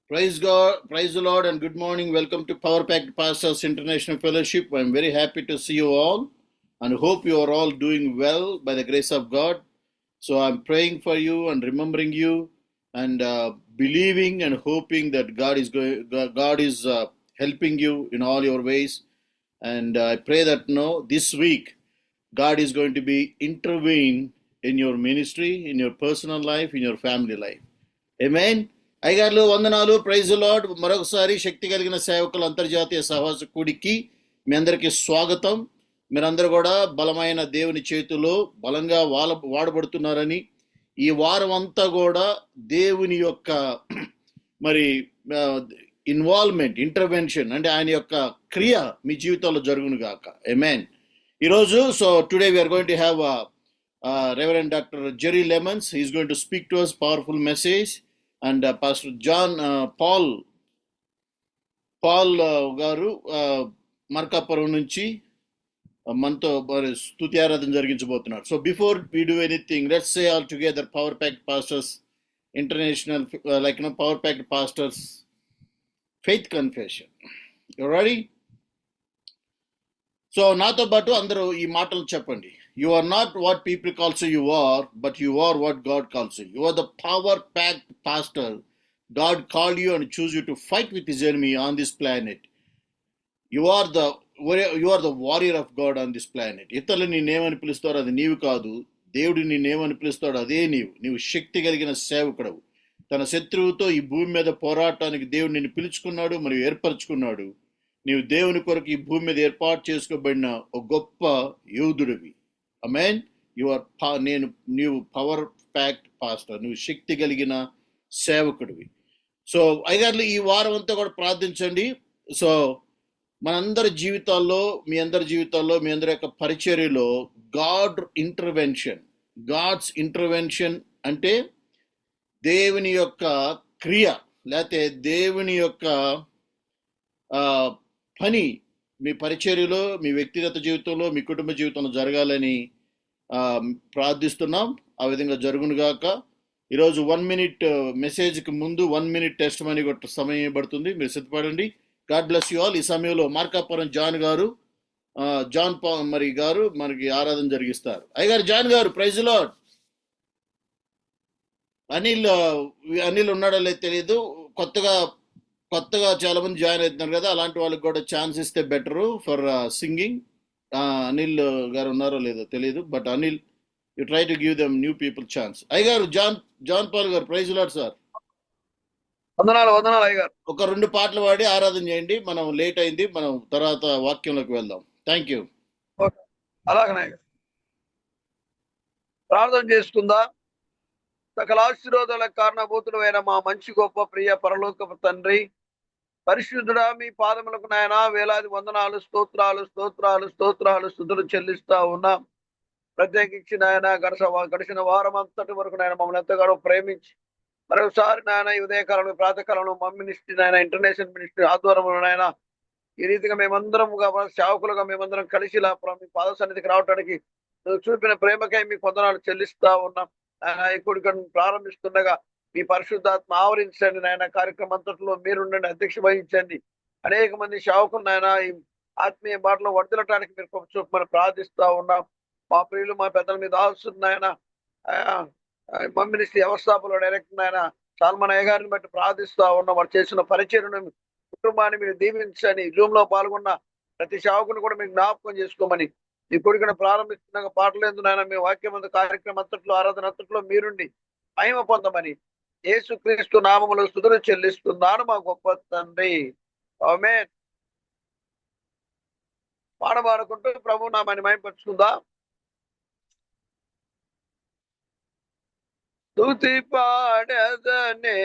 Praise God, praise the Lord, and good morning. Welcome to Power Packed Pastors International Fellowship. I'm very happy to see you all and hope you are all doing well by the grace of God. So I'm praying for you and remembering you and believing and hoping that God is helping you in all your ways. And I pray that this week God is going to be intervene in your ministry, in your personal life, in your family life. Amen. అయ్యగారులు వందనాలు. Praise lord. మరొకసారి శక్తి కలిగిన సేవకుల అంతర్జాతీయ సహవాస కూడికి మీ అందరికీ స్వాగతం. మీరందరూ కూడా బలమైన దేవుని చేతిలో బలంగా వాడబడుతున్నారని, ఈ వారం అంతా కూడా దేవుని యొక్క మరి ఇన్వాల్వ్మెంట్, ఇంటర్వెన్షన్ అంటే ఆయన యొక్క క్రియ మీ జీవితంలో జరుగును గాక. ఆమేన్. ఈరోజు today we are going to have Reverend Dr. Jerry Lemons. He is going to speak to us powerful message. And Pastor John Paul గారు మార్కాపురం నుంచి మనతో స్తుతి ఆరాధన జరిగించబోతున్నారు. So before we do anything, let's say all together power packed pastors international, power packed pastors faith confession. You ready? So నాతో పాటు అందరూ ఈ మాటలు చెప్పండి. You are not what people calls you are, but you are what God calls you. You are the power-packed pastor. God called you and chose you to fight with his enemy on this planet. You are the warrior of God on this planet. ఇతరులు నిన్నేమని పిలుస్తారో అది నీవు కాదు. దేవుడు నిన్నేమని పిలుస్తాడో అదే నీవు శక్తి కలిగిన సేవకుడవు. తన శత్రువుతో ఈ భూమి మీద పోరాటానికి దేవుడు నిన్ను పిలుచుకున్నాడు మరియు ఏర్పరచుకున్నాడు. నీవు దేవుని కొరకు ఈ భూమి మీద ఏర్పాటు చేసుకోబడిన ఒక గొప్ప యోధుడివి. అమెన్. నీవు పవర్ ప్యాక్డ్ పాస్టర్, నువ్వు శక్తి కలిగిన సేవకుడివి. సో అయ్యగారులు ఈ వారం అంతా కూడా ప్రార్థించండి. సో మనందరి జీవితాల్లో, మీ అందరి యొక్క పరిచర్యలో గాడ్స్ ఇంటర్వెన్షన్ అంటే దేవుని యొక్క క్రియ, లేకపోతే దేవుని యొక్క పని మీ పరిచర్యలో, మీ వ్యక్తిగత జీవితంలో, మీ కుటుంబ జీవితంలో జరగాలని ప్రార్థిస్తున్నాం. ఆ విధంగా జరుగునుగాక. ఈరోజు 1 minute మెసేజ్కి ముందు 1 minute టెస్ట్ మనీ కొట్ట సమయం ఇవ్వబడుతుంది. మీరు సిద్ధపడండి. God bless you all. ఈ సమయంలో మార్కాపురం జాన్ గారు మనకి ఆరాధన జరిగిస్తారు. అయ్యగారు జాన్ గారు, ప్రైజ్ లార్డ్. అనిల్ ఉన్నాడో లేదు తెలియదు. కొత్తగా చాలా మంది జాయిన్ అవుతున్నారు కదా, అలాంటి వాళ్ళకి కూడా ఛాన్స్ ఇస్తే బెటరు ఫర్ సింగింగ్. అనిల్ గారు ఉన్నారో లేదో తెలియదు, but Anil, you try to give them new people chance. అయ్యగారు జాన్ పాల్ గారు, ప్రైజ్ లార్డ్ సార్. వందనాలు అయ్యగారు. ఒక 2 పాటలు పాడి ఆరాధన చేయండి. మనం లేట్ అయింది, మనం తర్వాత వాక్యంలోకి వెళ్దాం. Thank you. అలాగనే ప్రార్థన చేసుకుందా. సకల ఆశీర్వాదాలకు కారణభూతుడైన మా మంచి గొప్ప ప్రియ పరలోకపు తండ్రి, పరిశుద్ధుడా, మీ పాదములకు నాయన వేలాది వందనాలు, స్తోత్రాలు స్తుతులు చెల్లిస్తా ఉన్నాం. ప్రత్యేకించి నాయన గడిచిన వారం అంతటి వరకు నాయన మమ్మల్ని ఎంతగానో ప్రేమించి మరొకసారి నాయన ఈ ఉదయకాలంలో, ప్రాతకాలంలో మా మినిస్ట్రీ నాయన ఇంటర్నేషనల్ మినిస్ట్రీ ఆధ్వర్యంలో నాయన ఈ రీతిగా మేమందరం సేవకులుగా మేమందరం కలిసి మీ పాద సన్నిధికి రావడానికి నువ్వు చూపిన ప్రేమకై మీకు వందనాలు చెల్లిస్తా ఉన్నాం. ఆయన ఈ కూడికను ప్రారంభిస్తుండగా మీ పరిశుద్ధాత్మ ఆవరించండి నాయన. కార్యక్రమం అంతట్లో మీరుండండి, అధ్యక్ష వహించండి. అనేక మంది సేవకులు నాయన ఈ ఆత్మీయ బాటలో వర్దిలటానికి మీరు చూపమని ప్రార్థిస్తా ఉన్నాం. మా ప్రియులు, మా పెద్దల మీద ఆస్తున్న ఆయన మా మినిస్ట్రీ వ్యవస్థాపకులు డైరెక్టర్ ఆయన సాల్మన్ అయ్య గారిని బట్టి ప్రార్థిస్తా ఉన్నాం. వారు చేసిన పరిచయను, కుటుంబాన్ని మీరు దీవించండి. జూమ్ లో పాల్గొన్న ప్రతి సేవకుని కూడా మీరు జ్ఞాపకం చేసుకోమని ఈ కొడుకును ప్రారంభిస్తున్న పాటలు ఎందునైనా మీ వాక్యం కార్యక్రమం అంతట్లో, ఆరాధన అంతట్లో మీరుండి మహిమ పొందమని యేసుక్రీస్తు నామములో స్తుతులు చెల్లిస్తున్నాను మా గొప్ప తండ్రి. ఆమేన్. పాడకుంటూ ప్రభు నామాన్ని మహిమపరుచుకుందా. స్తుతి పాడదనే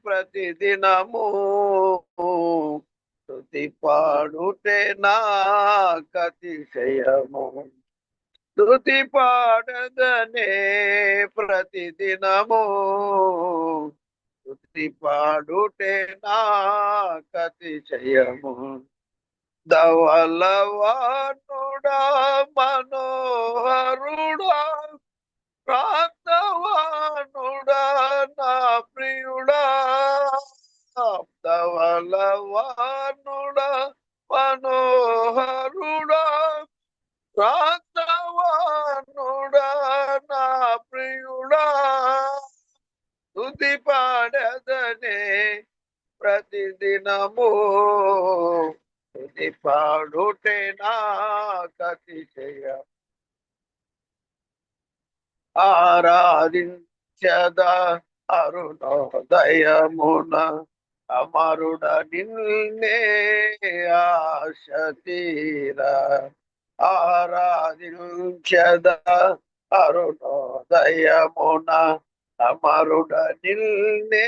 ప్రతిదినము, స్తుతి పాడుటే నాకతిశయము. స్తుతి పాడదనే ప్రతిదినము, స్తుతి పాడుటే నాకతిశయము. ధవలవానుడా మనోహరుడా, ప్రాంతవానుడా నా ప్రియుడా, స్తుతి పాడదనే ప్రతిదినము స్తుతి పాడుటే నాకతిశయ ఆరాధించదా అరుణోదయమున అమరుడ నిన్నే ఆశ తీరా ఆరాధించదా అరుణోదయమున అమరుడ నిన్నే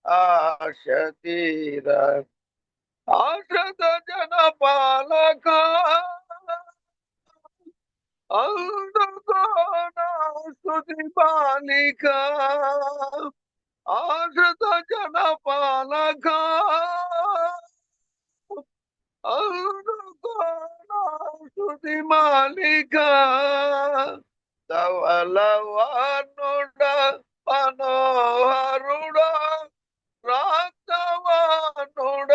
ఆశ తీరా ఆశ్రత జన పాలక అందుకోనా స్తుతి బాలిక ఆశ్రిత జన పాలక అందుకోనా స్తుతి మాలిక ధవలవర్ణుడ మనోహరుడా రాక్తవానుడ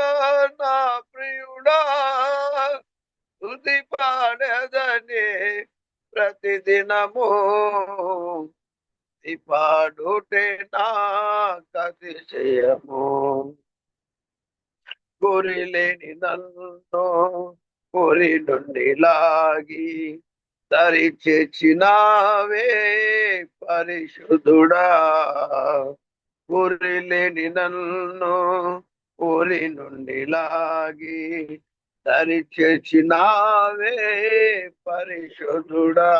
నా ప్రియుడా స్తుతి పాడదనే ప్రతిదినము స్తుతి పాడుటే నాకతిశయము గురిలేని నన్ను గురి నుండి లాగి దరి చేర్చినావే పరిశుద్ధుడా గురిలేని నన్ను ఊరి నుండి లాగి దరి చేర్చినావే పరిశుద్ధుడా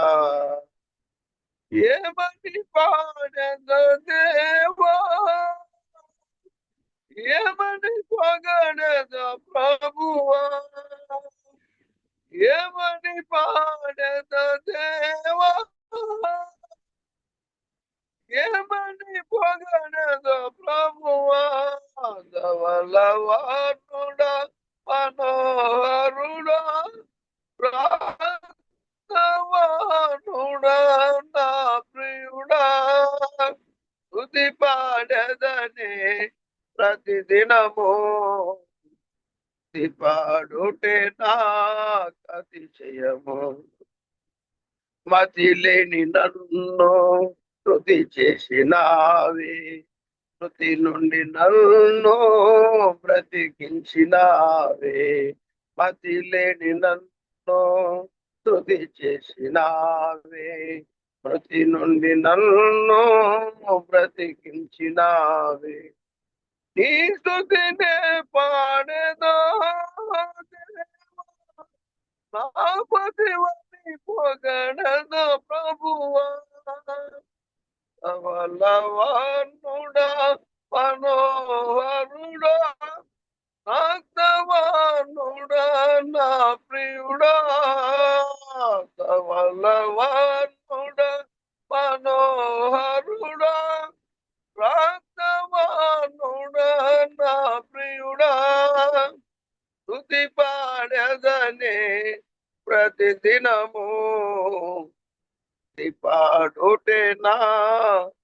ఏమని పాడద దేవా ఏమని పొగడద ప్రభువా ఏమని పాడద దేవా ఏమని పొగడద ప్రభువా ధవలవర్ణుడా మనోహరుడా రాఘవానుడా నా ప్రియుడా స్తుతి పాడదనే ప్రతిదినము స్తుతి పాడుటే నాకతిశయము మతి లేని నన్ను స్తుతి చేసినావే మృతి నుండి నన్ను బ్రతికించినావే మతి లేని నన్ను స్తుతి చేసినావే మృతి నుండి నన్ను బ్రతికించినావే నీ స్తుతినే పాడేదా నా పతివని పొగడద ప్రభువా ధవలవర్ణుడా మనోహరుడా రాక్తవానుడా నా ప్రియుడా ధవలవర్ణుడా మనోహరుడా రాక్తవానుడా నా ప్రియుడా స్తుతి పాడదనే ప్రతిదినము స్తుతి పాడుటే నాకతిశయము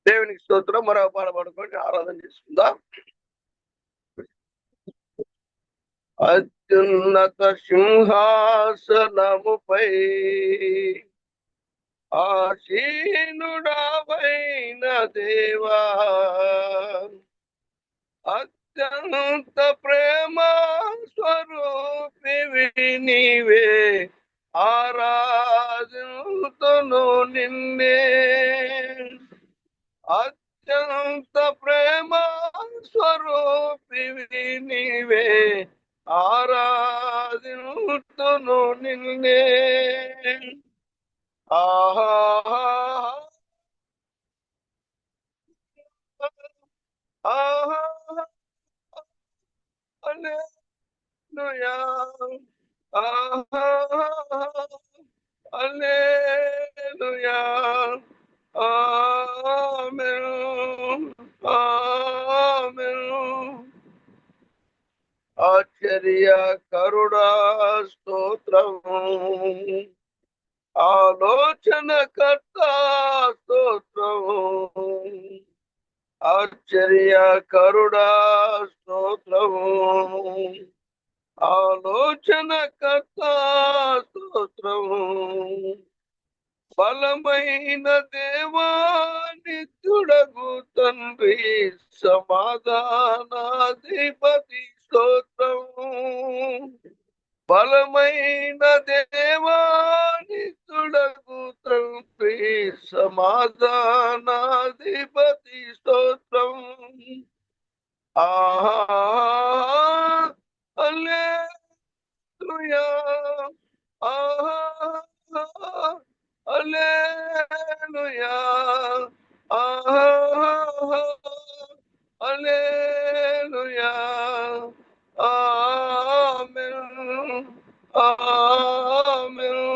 దేవునికి స్తోత్రం. మరో పాట పాడుకొని ఆరాధన చేసుకుందాం. అత్యున్నత సింహాసనముపై ఆసీనుడవైన దేవా అత్యంత ప్రేమ స్వరూపివి నీవే ఆరాధింతును నిన్నే అత్యంత ప్రేమ స్వరూపివి నీవే ఆరాధింతును నిన్నే ఆహా ఆహా హల్లెలూయా ఆహా హల్లెలూయా ఆమేన్ ఆమేన్ ఆశ్చర్యకరుడా స్తోత్రము ఆలోచనకర్త స్తోత్రము ఆశ్చర్యకరుడా స్తోత్రము ఆలోచనకర్త స్తోత్రము స్తోత్రం. బలమైన దేవా నిత్యుడగు తండ్రి సమాధానాధిపతి స్తోత్రం. బలమైన దేవా నిత్యుడగు తండ్రి సమాధానాధిపతి స్తోత్రం. హల్లెలూయా, హల్లెలూయా, హల్లెలూయా, ఆమేన్, ఆమేన్.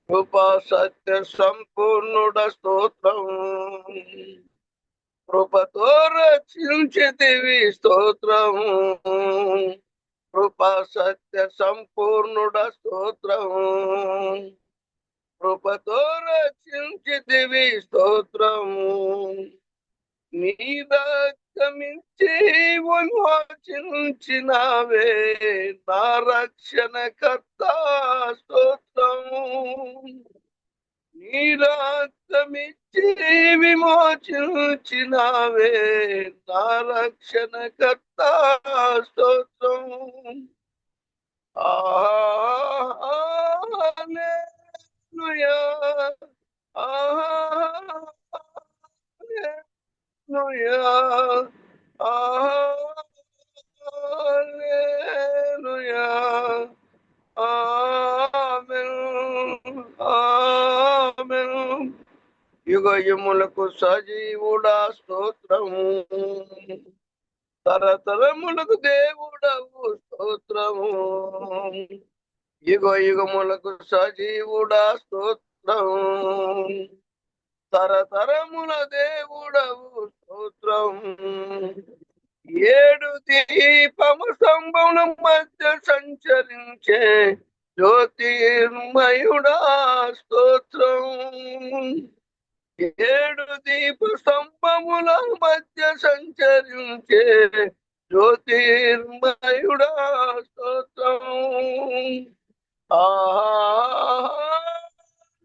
కృపా సత్య సంపూర్ణుడ స్తోత్రం. కృపతో రక్షించితివి స్తోత్రం. కృపా సత్య సంపూర్ణుడ స్తోత్రం. కృపతో రక్షించితివి స్తోత్రం. నీ రక్తమిచ్చి విమోచించినవే నా రక్షణకర్త స్తోత్రం. నీ రక్తమిచ్చి విమోచించినవే నా రక్షణకర్త స్తోత్రం. హల్లెలూయా, హల్లెలూయా, హల్లెలూయా, ఆమేన్, ఆమేన్. యుగయుములకు సజీవుడా స్తోత్రము. తరతరములకు దేవుడవు స్తోత్రము. యుగ యుగములకు సజీవుడా స్తోత్రము. తరతరముల దేవుడవు స్తోత్రం. ఏడు దీపము స్తంభముల మధ్య సంచరించే జ్యోతిర్మయుడా స్తోత్రం. ఏడు దీప స్తంభముల మధ్య సంచరించే జ్యోతిర్మయుడా స్తోత్రం.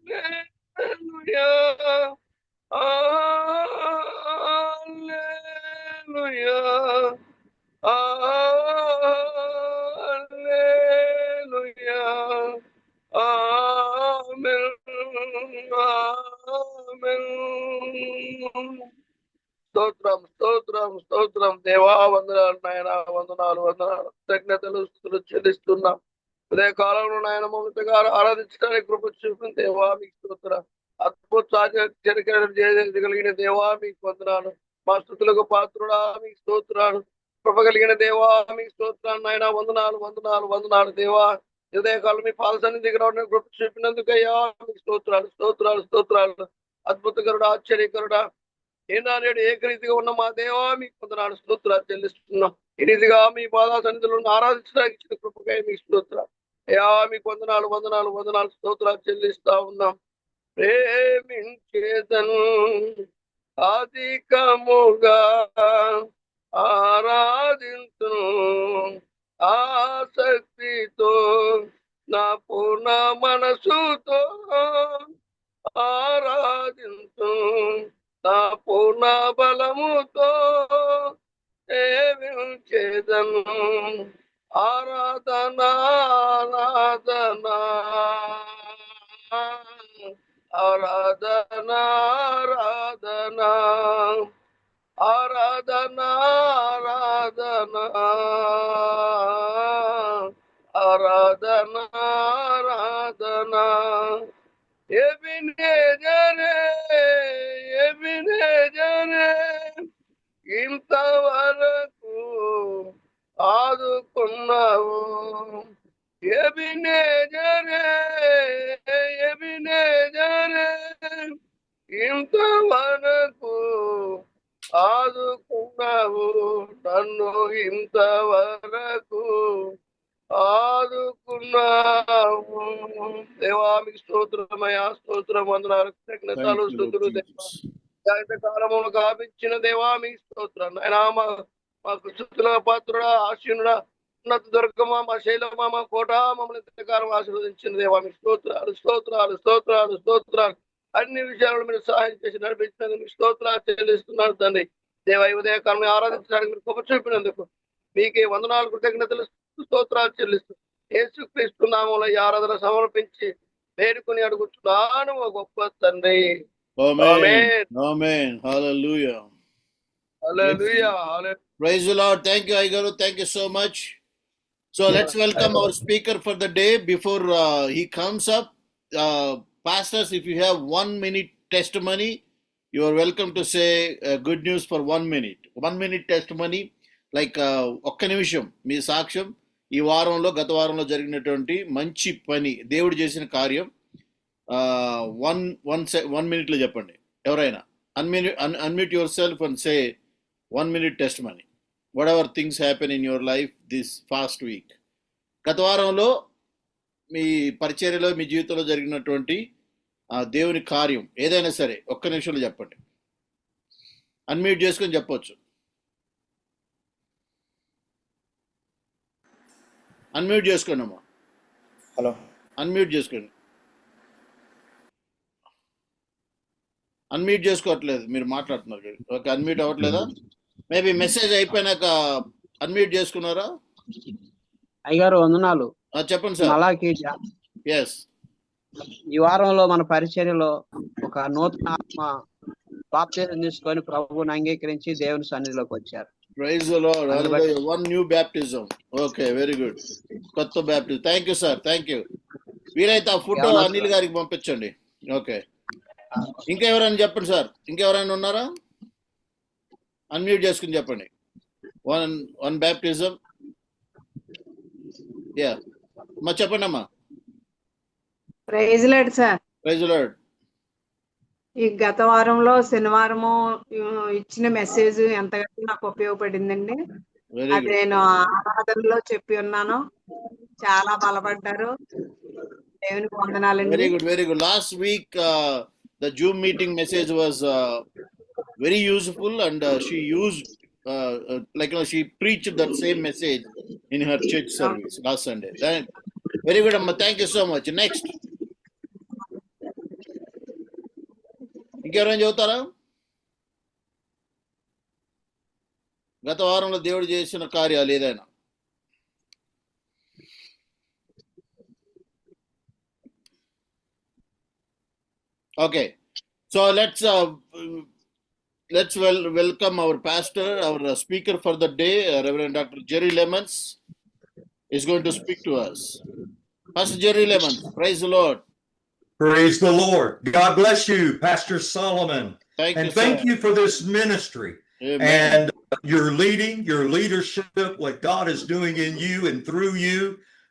హల్లెలూయా, హల్లెలూయా, హల్లెలూయా, ఆమేన్, ఆమేన్. స్తోత్రం, స్తోత్రం, స్తోత్రం. దేవా వందనాలు నాయన, వందనాలు, వందనాలు. కృతజ్ఞతలు స్తుతులు చెల్లిస్తున్నాం. ఉదయ కాలంలో నాయన మమత గారు ఆరాధించడానికి కృప చూపిన దేవా మీకు స్తోత్రం. అద్భుత చేయగలిగిన దేవా మీకు వందనాలు. మా స్తుతులకు పాత్రుడా మీకు స్తోత్రాలు. కృప కలిగిన దేవా మీకు స్తోత్రాలు నాయన. వందనాలు, వందనాలు, వందనాలు దేవా. ఉదయకాలం మీ పాద సన్నిధి దగ్గర కృప చూపినందుకయ్యా మీకు స్తోత్రాలు, స్తోత్రాలు, స్తోత్రాలు. అద్భుతకరుడా, ఆశ్చర్యకరుడా, ఏనాడు ఏకరీతిగా ఉన్న మా దేవా మీకు వందనాలు, స్తోత్రాలు చెల్లిస్తున్నాం. ఈ రీతిగా మీ పాద సన్నిధులను ఆరాధించడానికి ఇచ్చిన కృపకై మీకు స్తోత్రాలు అయ్యా. మీకు వందనాలు, వందనాలు, వందనాలు, స్తోత్రాలు చెల్లిస్తా ఉన్నాం. ప్రేమించేదను అధికముగా ఆరాధించును ఆసక్తితో నా పూర్ణ మనసుతో ఆరాధించు నా పూర్ణ బలముతో సేవించేదను. ఆరాధన, ఆరాధన, ఆరాధన, ఆరాధన, ఆరాధన, ఆరాధన, ఆరాధన, ఆరాధన. ఎబినేజరే, ఎబినేజరే, ఇంతవరకు ఆదుకున్నావు. ఎబినేజరే, ఎబినేజరే, ఇంతవరకు ఆదుకున్నావు నన్ను, ఇంతవరకు ఆదుకున్నావు. దేవా మీకు స్తోత్రమయ్యా, స్తోత్రం, వందనాలు, కృతజ్ఞతలు, స్తుతులు దేవా. కాలమును కాపించిన దేవా మీకు స్తోత్రం నాయనా. మాకు స్తుతుల పాత్రుడా, ఆశీనుడా, ఉన్నత దుర్గమ మా శైలమ మా కోట మమ్మల్ని ఇంతకాలం ఆశీర్వదించిన దేవా మీ స్తోత్రాలు స్తోత్రాలు స్తోత్రాలు స్తోత్రాలు. అన్ని విషయాలు మీరు సహాయం చేసి నడిపించినందుకు మీ స్తోత్రాలు చెల్లిస్తున్నాను తండ్రి. దేవ ఈ ఉదయకాలం ఆరాధించడానికి మీరు కృప చూపినందుకు మీకే వందనాలు కృతజ్ఞతలు స్తోత్రాలు చెల్లిస్తూ యేసుక్రీస్తు నామములో ఈ ఆరాధన సమర్పించి వేడుకొని అడుగుతున్నాను మా గొప్ప తండ్రి. Amen. Amen. Hallelujah. Hallelujah. Praise the Lord. Thank you, Aigaru. Thank you so much. So let's welcome our speaker for the day. Before he comes up, pastors, if you have 1 minute testimony, you are welcome to say good news for 1 minute. 1 minute testimony, like ఒక్క నిమిషం మీ సాక్ష్యం ఈ వారంలో గత వారంలో జరిగినటువంటి మంచి పని దేవుడు చేసిన కార్యం 1 minute లో చెప్పండి. ఎవరైనా unmute yourself and say 1 minute testimony. Whatever things happen in your life this past week. గత వారంలో మీ పరిచర్యలో మీ జీవితంలో జరిగినటువంటి దేవుని కార్యం ఏదైనా సరే ఒక్క నిమిషంలో చెప్పండి. అన్మ్యూట్ చేసుకొని చెప్పొచ్చు. అన్మ్యూట్ చేసుకోండి అమ్మా. హలో, అన్మ్యూట్ చేసుకోండి. అన్మ్యూట్ చేసుకోవట్లేదు, మీరు మాట్లాడుతున్నారు. ఓకే, అన్మ్యూట్ అవ్వట్లేదా? మేబీ మెసేజ్ అయిపోయినాక అన్మ్యూట్ చేసుకున్నారా? అయ్యగారు వందనాలు. చెప్పండి సార్. అలాగే ఎస్, ఈ వారంలో మన పరిచర్యలో ఒక నూతన ఆత్మ బాప్తిజం తీసుకొని ప్రభువుని అంగీకరించి దేవుని సన్నిధిలోకి వచ్చారు. Praise the Lord. Hallelujah. One new baptism. Okay, very good. కొత్త baptism. Thank you sir, thank you. వీలైతే ఆ ఫోటో అనిల్ గారికి పంపించండి. ఓకే, ఇంకెవరైనా చెప్పండి సార్. ఇంకెవరైనా ఉన్నారా? అన్మ్యూట్ చేసుకుని చెప్పండి. One baptism. యా అమ్మా, చెప్పండి అమ్మా. Praise lord sir. Praise the lord. ఈ గత వారంలో శనివారము ఇచ్చిన మెసేజ్ ఎంతగానో నాకు ఉపయోగపడిందండి. అది నేను ఆరాధనలో చెప్పి ఉన్నాను. చాలా బలపడ్డారు. దేవునికి వందనాలండి. Very good, very good. Last week the Zoom meeting message was very useful, and she used she preached that same message in her church service last Sunday. Very good amma, thank you so much. Next, ఇంకెవరైనా చెబుతారా గత వారంలో దేవుడు చేసిన కార్యాలు ఏదైనా? Okay, so let's welcome our pastor, our speaker for the day, Reverend Dr. Jerry Lemons is going to speak to us. Pastor Jerry Lemons, praise the Lord. Praise the Lord. God bless you, Pastor Solomon. Thank you for this ministry. Amen. And your leadership, what God is doing in you and through you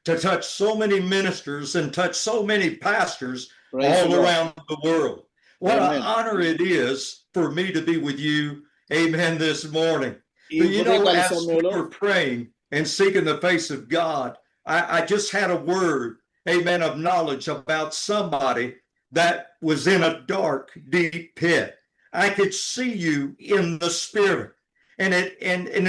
to touch so many ministers and touch so many pastors all around the world. What Amen. an honor it is for me to be with you, amen, this morning. But you know, as we were praying and seeking the face of God, I just had a word, amen, of knowledge about somebody that was in a dark, deep pit. I could see you in the spirit, and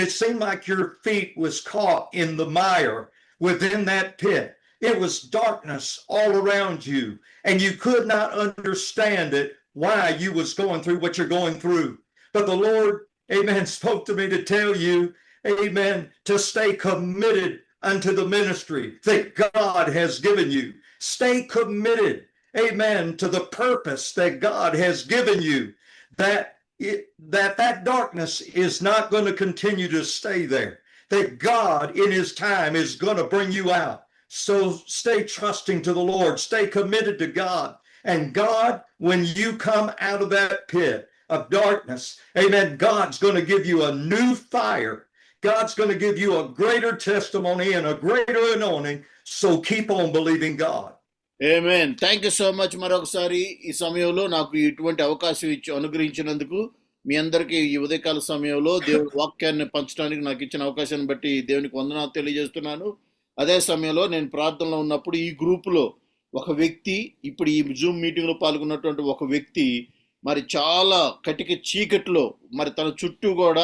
it seemed like your feet was caught in the mire within that pit. It was darkness all around you, and you could not understand it, why you was going through what you're going through. But the Lord, amen, spoke to me to tell you, amen, to stay committed unto the ministry that God has given you. Stay committed, amen, to the purpose that God has given you. That darkness is not going to continue to stay there. That God in his time is going to bring you out. So stay trusting to the Lord. Stay committed to God. And God, when you come out of that pit of darkness, amen, God's going to give you a new fire. God's going to give you a greater testimony and a greater anointing. So keep on believing God. Amen. Thank you so much. మరొకసారి ఈ సమయంలో నాకు ఇటువంటి అవకాశం ఇచ్చి అనుగ్రహించినందుకు మీ అందరికీ ఈ ఉదయకాల సమయంలో దేవుని వాక్యాన్ని పంచడానికి నాకు ఇచ్చిన అవకాశాన్ని బట్టి దేవునికి వందనాలు తెలియజేస్తున్నాను. అదే సమయంలో నేను ప్రార్థనలో ఉన్నప్పుడు ఈ గ్రూపులో ఒక వ్యక్తి, ఇప్పుడు ఈ జూమ్ మీటింగ్లో పాల్గొన్నటువంటి ఒక వ్యక్తి మరి చాలా కటిక చీకట్లో మరి తన చుట్టూ కూడా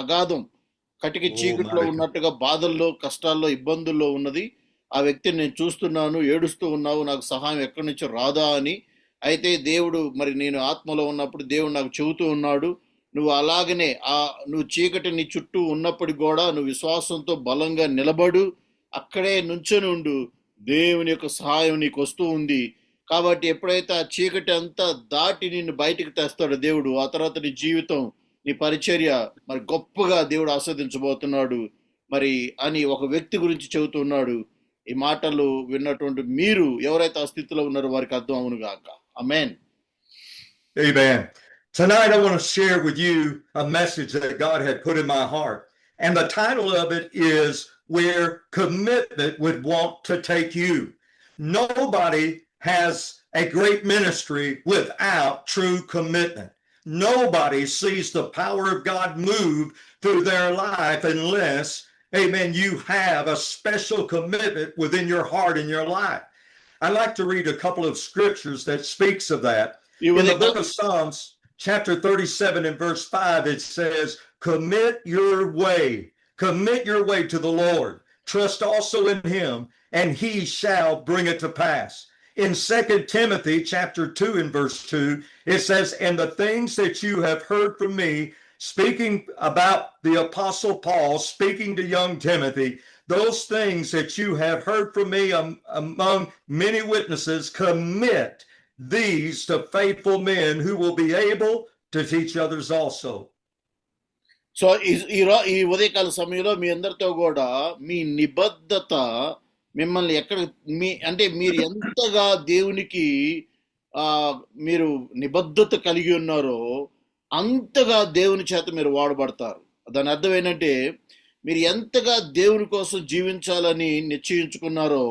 అగాధం కటిక చీకట్లో ఉన్నట్టుగా బాధల్లో, కష్టాల్లో, ఇబ్బందుల్లో ఉన్నది. ఆ వ్యక్తిని నేను చూస్తున్నాను, ఏడుస్తూ ఉన్నావు, నాకు సహాయం ఎక్కడి నుంచో రాదా అని. అయితే దేవుడు మరి నేను ఆత్మలో ఉన్నప్పుడు దేవుడు నాకు చెబుతూ ఉన్నాడు, నువ్వు అలాగనే నువ్వు చీకటి నీ చుట్టూ ఉన్నప్పటికి కూడా నువ్వు విశ్వాసంతో బలంగా నిలబడు, అక్కడే నుంచొని ఉండు, దేవుని యొక్క సహాయం నీకు వస్తూ ఉంది. కాబట్టి ఎప్పుడైతే ఆ చీకటి అంతా దాటి నిన్ను బయటికి తెస్తాడు దేవుడు, ఆ తర్వాత నీ జీవితం, నీ పరిచర్య మరి గొప్పగా దేవుడు ఆస్వాదించబోతున్నాడు మరి అని ఒక వ్యక్తి గురించి చెబుతున్నాడు. ఈ మాటలు విన్నటువంటి మీరు ఎవరైతే ఆ స్థితిలో ఉన్నారో వారికి అర్థం అవును గాక. ఆమేన్. Amen. Tonight I want to share with you a message that God had put in my heart. And the title of it is Where Commitment Would Want to Take You. Nobody has a great ministry without true commitment. Nobody sees the power of God move through their life unless, amen, you have a special commitment within your heart and your life. I'd like to read a couple of scriptures that speaks of that. In the book of Psalms, chapter 37 and verse 5, it says, commit your way to the Lord. Trust also in him, and he shall bring it to pass. In 2 Timothy chapter 2 and verse 2, it says, and the things that you have heard from me, speaking about the Apostle Paul, speaking to young Timothy, those things that you have heard from me among many witnesses, commit these to faithful men who will be able to teach others also. So ఈ ఉదయకాల సమయంలో మీ అందరితో కూడా మీ నిబద్ధత మిమ్మల్ని అంటే మీరు ఎంతగా దేవునికి మీరు నిబద్ధత కలిగి ఉన్నారో అంతగా దేవుని చేత మీరు వాడబడతారు. దాని అర్థం ఏంటంటే మీరు ఎంతగా దేవుని కోసం జీవించాలని నిశ్చయించుకున్నారో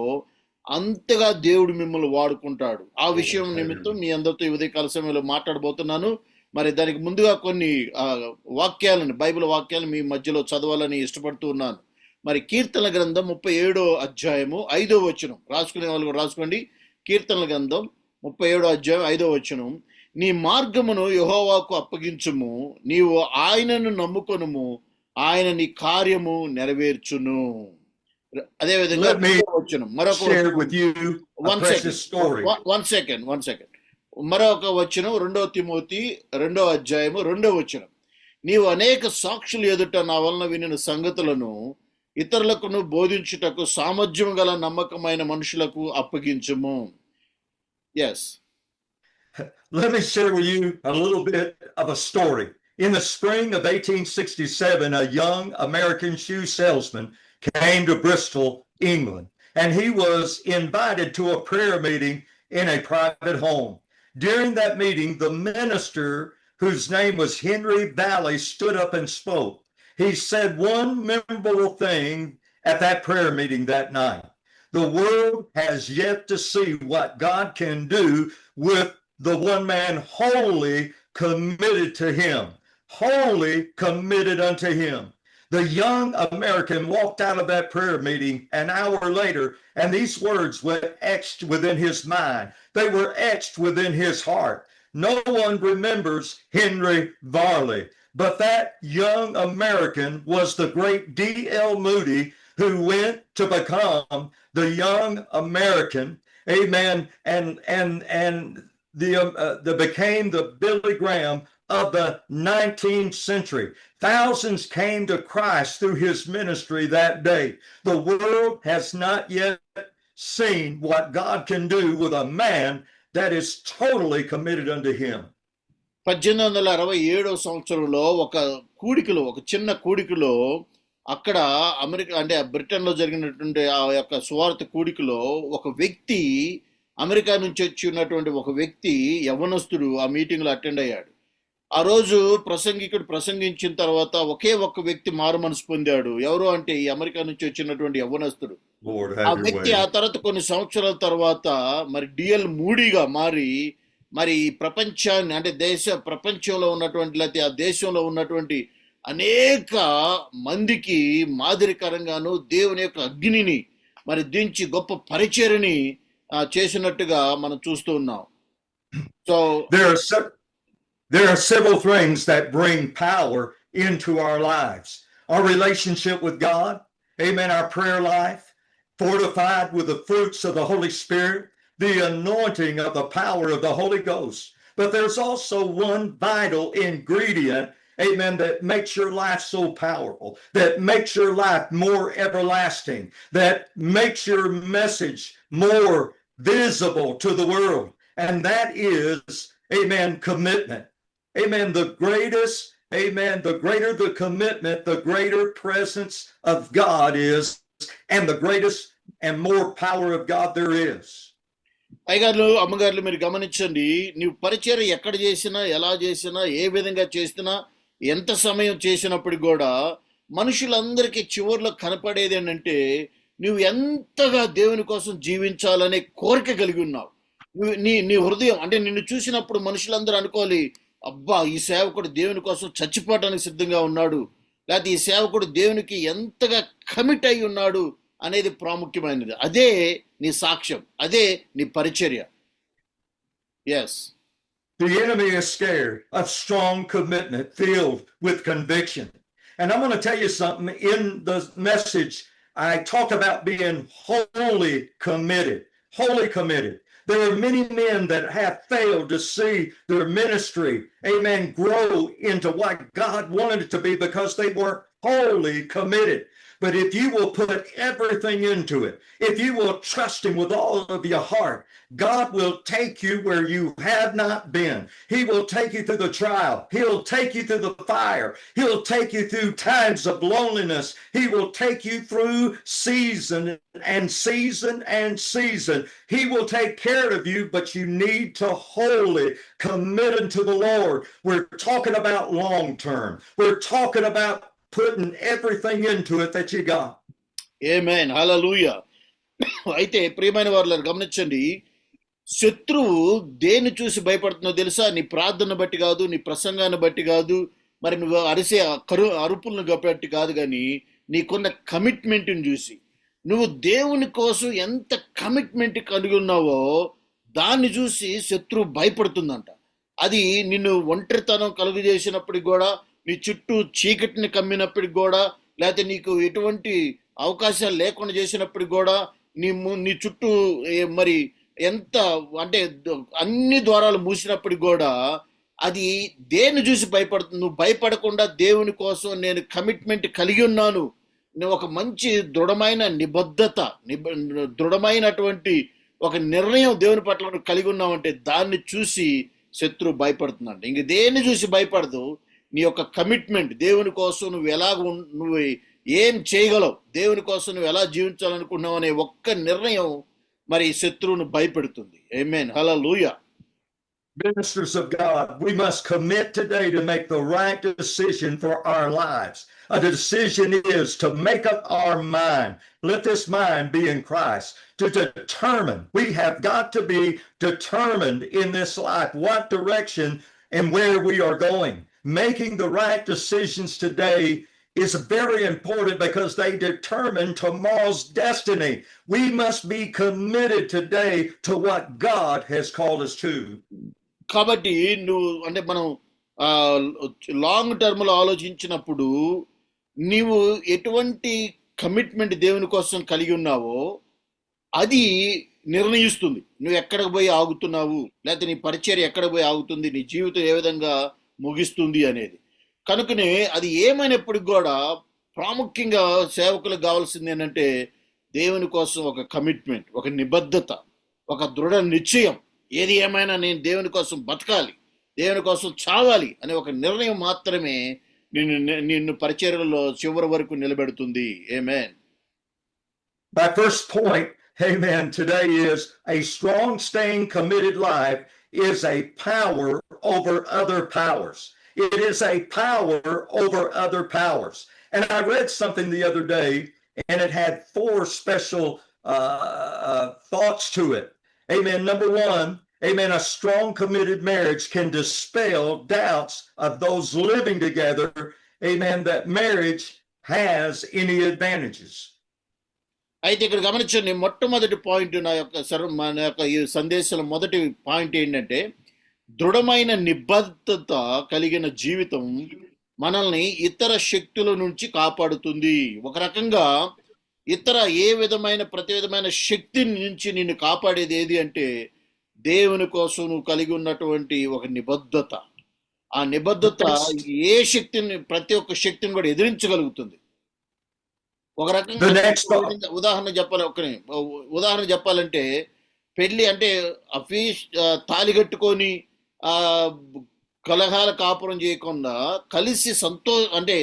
అంతగా దేవుడు మిమ్మల్ని వాడుకుంటాడు. ఆ విషయం నిమిత్తం మీ అందరితో ఈ ఉదయకాల సమయంలో మాట్లాడబోతున్నాను. మరి దానికి ముందుగా కొన్ని వాక్యాలను, బైబిల్ వాక్యాలు మీ మధ్యలో చదవాలని ఇష్టపడుతూ ఉన్నాను. మరి కీర్తనల గ్రంథం 37వ అధ్యాయము 5వ వచనం, రాసుకునే వాళ్ళు రాసుకోండి. కీర్తనల గ్రంథం 37వ అధ్యాయం 5వ వచనం, నీ మార్గమును యెహోవాకు అప్పగించుము, నీవు ఆయనను నమ్ముకొనుము, ఆయన నీ కార్యము నెరవేర్చును. అదే విధంగా మరొక వచనం 2వ తిమోతి 2వ అధ్యాయము 2వ వచనం, నీవు అనేక సాక్షులు ఎదుట నా వలన వినిన సంగతులను ఇతరులకు బోధించుటకు సామర్థ్యం గల నమ్మకమైన మనుషులకు అప్పగించుము. Yes. Let me share with you a little bit of a story. In the spring of 1867, a young American shoe salesman came to Bristol, England, and he was invited to a prayer meeting in a private home. During that meeting, the minister, whose name was Henry Valley, stood up and spoke. He said one memorable thing at that prayer meeting that night. The world has yet to see what God can do with the one man wholly committed to him, wholly committed unto him. The young American walked out of that prayer meeting an hour later, and these words were etched within his mind. They were etched within his heart. No one remembers Henry Varley, but that young American was the great D.L. Moody, who went to become the young American, amen, and became the Billy Graham of the 19th century. Thousands came to Christ through his ministry that day. The world has not yet seen what God can do with a man that is totally committed unto him. 1867 సంవత్సరంలో ఒక చిన్న కూడికలో అక్కడ America అంటే బ్రిటన్లో జరిగినటువంటి ఆ యొక్క సువార్త కూడికలో ఒక వ్యక్తి, అమెరికా నుంచి వచ్చి ఉన్నటువంటి ఒక వ్యక్తి, యవ్వనస్తుడు ఆ మీటింగ్లో అటెండ్ అయ్యాడు. ఆ రోజు ప్రసంగికుడు ప్రసంగించిన తర్వాత ఒకే ఒక్క వ్యక్తి మారు మనసు పొందాడు. ఎవరు అంటే ఈ అమెరికా నుంచి వచ్చినటువంటి యవ్వనస్తుడు. ఆ వ్యక్తి ఆ తర్వాత కొన్ని సంవత్సరాల తర్వాత మరి డిఎల్ మూడీగా మారి మరి ప్రపంచాన్ని అంటే ప్రపంచంలో ఉన్నటువంటి లేకపోతే ఆ దేశంలో ఉన్నటువంటి అనేక మందికి మాదిరికరంగాను దేవుని యొక్క అగ్నిని మరి దించి గొప్ప పరిచర్యని చేసినట్టుగా మనం చూస్తూ ఉన్నాం. So there are several things that bring power into our lives. our relationship with God, amen, our prayer life, fortified with the fruits of the Holy Spirit, the anointing of the power of the Holy Ghost. But there's also one vital ingredient, amen, that makes your life so powerful, that makes your life more everlasting, that makes your message more visible to the world. And that is, amen, commitment. Amen. The greatest, amen, the greater the commitment, the greater presence of God is, and the greatest and more power of God there is. అయ్యగారులు అమ్మగారులు మీరు గమనించండి, నీవు పరిచర్య ఎక్కడ చేసినా, ఎలా చేసినా, ఏ విధంగా చేసినా, ఎంత సమయం చేసినప్పుడు కూడా మనుషులందరికీ చివరిలో కనపడేది ఏంటంటే నువ్వు ఎంతగా దేవుని కోసం జీవించాలనే కోరిక కలిగి ఉన్నావు. నీ హృదయం అంటే నిన్ను చూసినప్పుడు మనుషులందరూ అనుకోవాలి, అబ్బా ఈ సేవకుడు దేవుని కోసం చచ్చిపోవటానికి సిద్ధంగా ఉన్నాడు, లేకపోతే ఈ సేవకుడు దేవునికి ఎంతగా కమిట్ అయి ఉన్నాడు అనేది ప్రాముఖ్యమైనది. అదే నీ సాక్ష్యం, అదే నీ పరిచర్య. Yes, the enemy is scared of strong commitment filled with conviction. And I'm going to tell you something. In the message, I talk about being wholly committed. Wholly committed. There are many men that have failed to see their ministry, amen, grow into what God wanted it to be because they weren't wholly committed. But if you will put everything into it, if you will trust him with all of your heart, God will take you where you have not been. He will take you through the trial. He'll take you through the fire. He'll take you through times of loneliness. He will take you through season and season and season. He will take care of you, but you need to wholly commit unto the Lord. We're talking about long term. We're talking about putting everything into it that you got. Amen. Hallelujah. అయితే ప్రియమైన వారు గమనించండి, శత్రువు దేన్ని చూసి భయపడుతుందో తెలుసా? నీ ప్రార్థన బట్టి కాదు, నీ ప్రసంగాన్ని బట్టి కాదు, మరి నువ్వు అరిసే అరుపులను బట్టి కాదు, కానీ నీకున్న కమిట్మెంట్ని చూసి, నువ్వు దేవుని కోసం ఎంత కమిట్మెంట్ కలిగి ఉన్నావో దాన్ని చూసి శత్రువు భయపడుతుందంట. అది నిన్ను ఒంటరితనం కలుగు చేసినప్పటికి కూడా, నీ చుట్టూ చీకటిని కమ్మినప్పటికి కూడా, లేకపోతే నీకు ఎటువంటి అవకాశాలు లేకుండా చేసినప్పటికి కూడా, నీ చుట్టూ మరి ఎంత అంటే అన్ని ద్వారాలు మూసినప్పటికి కూడా అది దేన్ని చూసి భయపడుతుంది? నువ్వు భయపడకుండా దేవుని కోసం నేను కమిట్మెంట్ కలిగి ఉన్నాను, నువ్వు ఒక మంచి దృఢమైన నిబద్ధత, దృఢమైనటువంటి ఒక నిర్ణయం దేవుని పట్ల నువ్వు కలిగి ఉన్నావంటే దాన్ని చూసి శత్రువు భయపడుతుందంట. ఇంక దేన్ని చూసి భయపడదు, నీ యొక్క కమిట్మెంట్, దేవుని కోసం నువ్వు ఏం చేయగలవు, దేవుని కోసం నువ్వు ఎలా జీవించాలనుకున్నావు అనే ఒక్క నిర్ణయం మరి శత్రువును భయపెడుతుంది. ఆమేన్. హల్లెలూయా. Ministers of God, we must commit today to make the right decision for our lives. A decision is to make up our mind. Let this mind be in Christ. To determine, we have got to be determined in this life what direction and where we are going. Making the right decisions today is very important because they determine tomorrow's destiny. We must be committed today to what God has called us to. కాబట్టి నువ్వు అంటే మనం long term లో ఆలోచించినప్పుడు నీవు ఎటువంటి commitment దేవుని కోసం కలిగి ఉన్నావో అది నిర్ణయిస్తుంది నువ్వు ఎక్కడికి పోయి ఆగుతున్నావు, లేకపోతే నీ పరిచర్య ఎక్కడ పోయి ఆగుతుంది, నీ జీవితం ఏ విధంగా ముగిస్తుంది అనేది. కనుకనే అది ఏమైనప్పటికి కూడా ప్రాముఖ్యంగా సేవకులకు కావాల్సింది ఏంటంటే దేవుని కోసం ఒక కమిట్మెంట్, ఒక నిబద్ధత, ఒక దృఢ నిశ్చయం. ఏది ఏమైనా నేను దేవుని కోసం బతకాలి, దేవుని కోసం చావాలి అనే ఒక నిర్ణయం మాత్రమే నిన్ను పరిచర్యలో చివరి వరకు నిలబెడుతుంది. ఆమేన్. My first point, amen, today is a strong, staying, committed life is a power over other powers. It is a power over other powers. And I read something the other day, and it had 4 special thoughts to it. Amen. Number 1, amen, a strong, committed marriage can dispel doubts of those living together, amen, that marriage has any advantages. అయితే ఇక్కడ గమనించండి, మొట్టమొదటి point నా యొక్క ఈ సందేశంలో మొదటి point ఏంటంటే దృఢమైన నిబద్ధత కలిగిన జీవితం మనల్ని ఇతర శక్తుల నుంచి కాపాడుతుంది. ఒక రకంగా ఇతర ఏ విధమైన ప్రతి విధమైన శక్తి నుంచి నిన్ను కాపాడేది ఏది అంటే దేవుని కోసం నువ్వు కలిగి ఉన్నటువంటి ఒక నిబద్ధత. ఆ నిబద్ధత ఏ శక్తిని, ప్రతి ఒక్క శక్తిని కూడా ఎదిరించగలుగుతుంది. ఒక రకంగా ఉదాహరణ చెప్పాలంటే పెళ్లి అంటే తాళి కట్టుకొని కలహాల కాపురం చేయకుండా కలిసి అంటే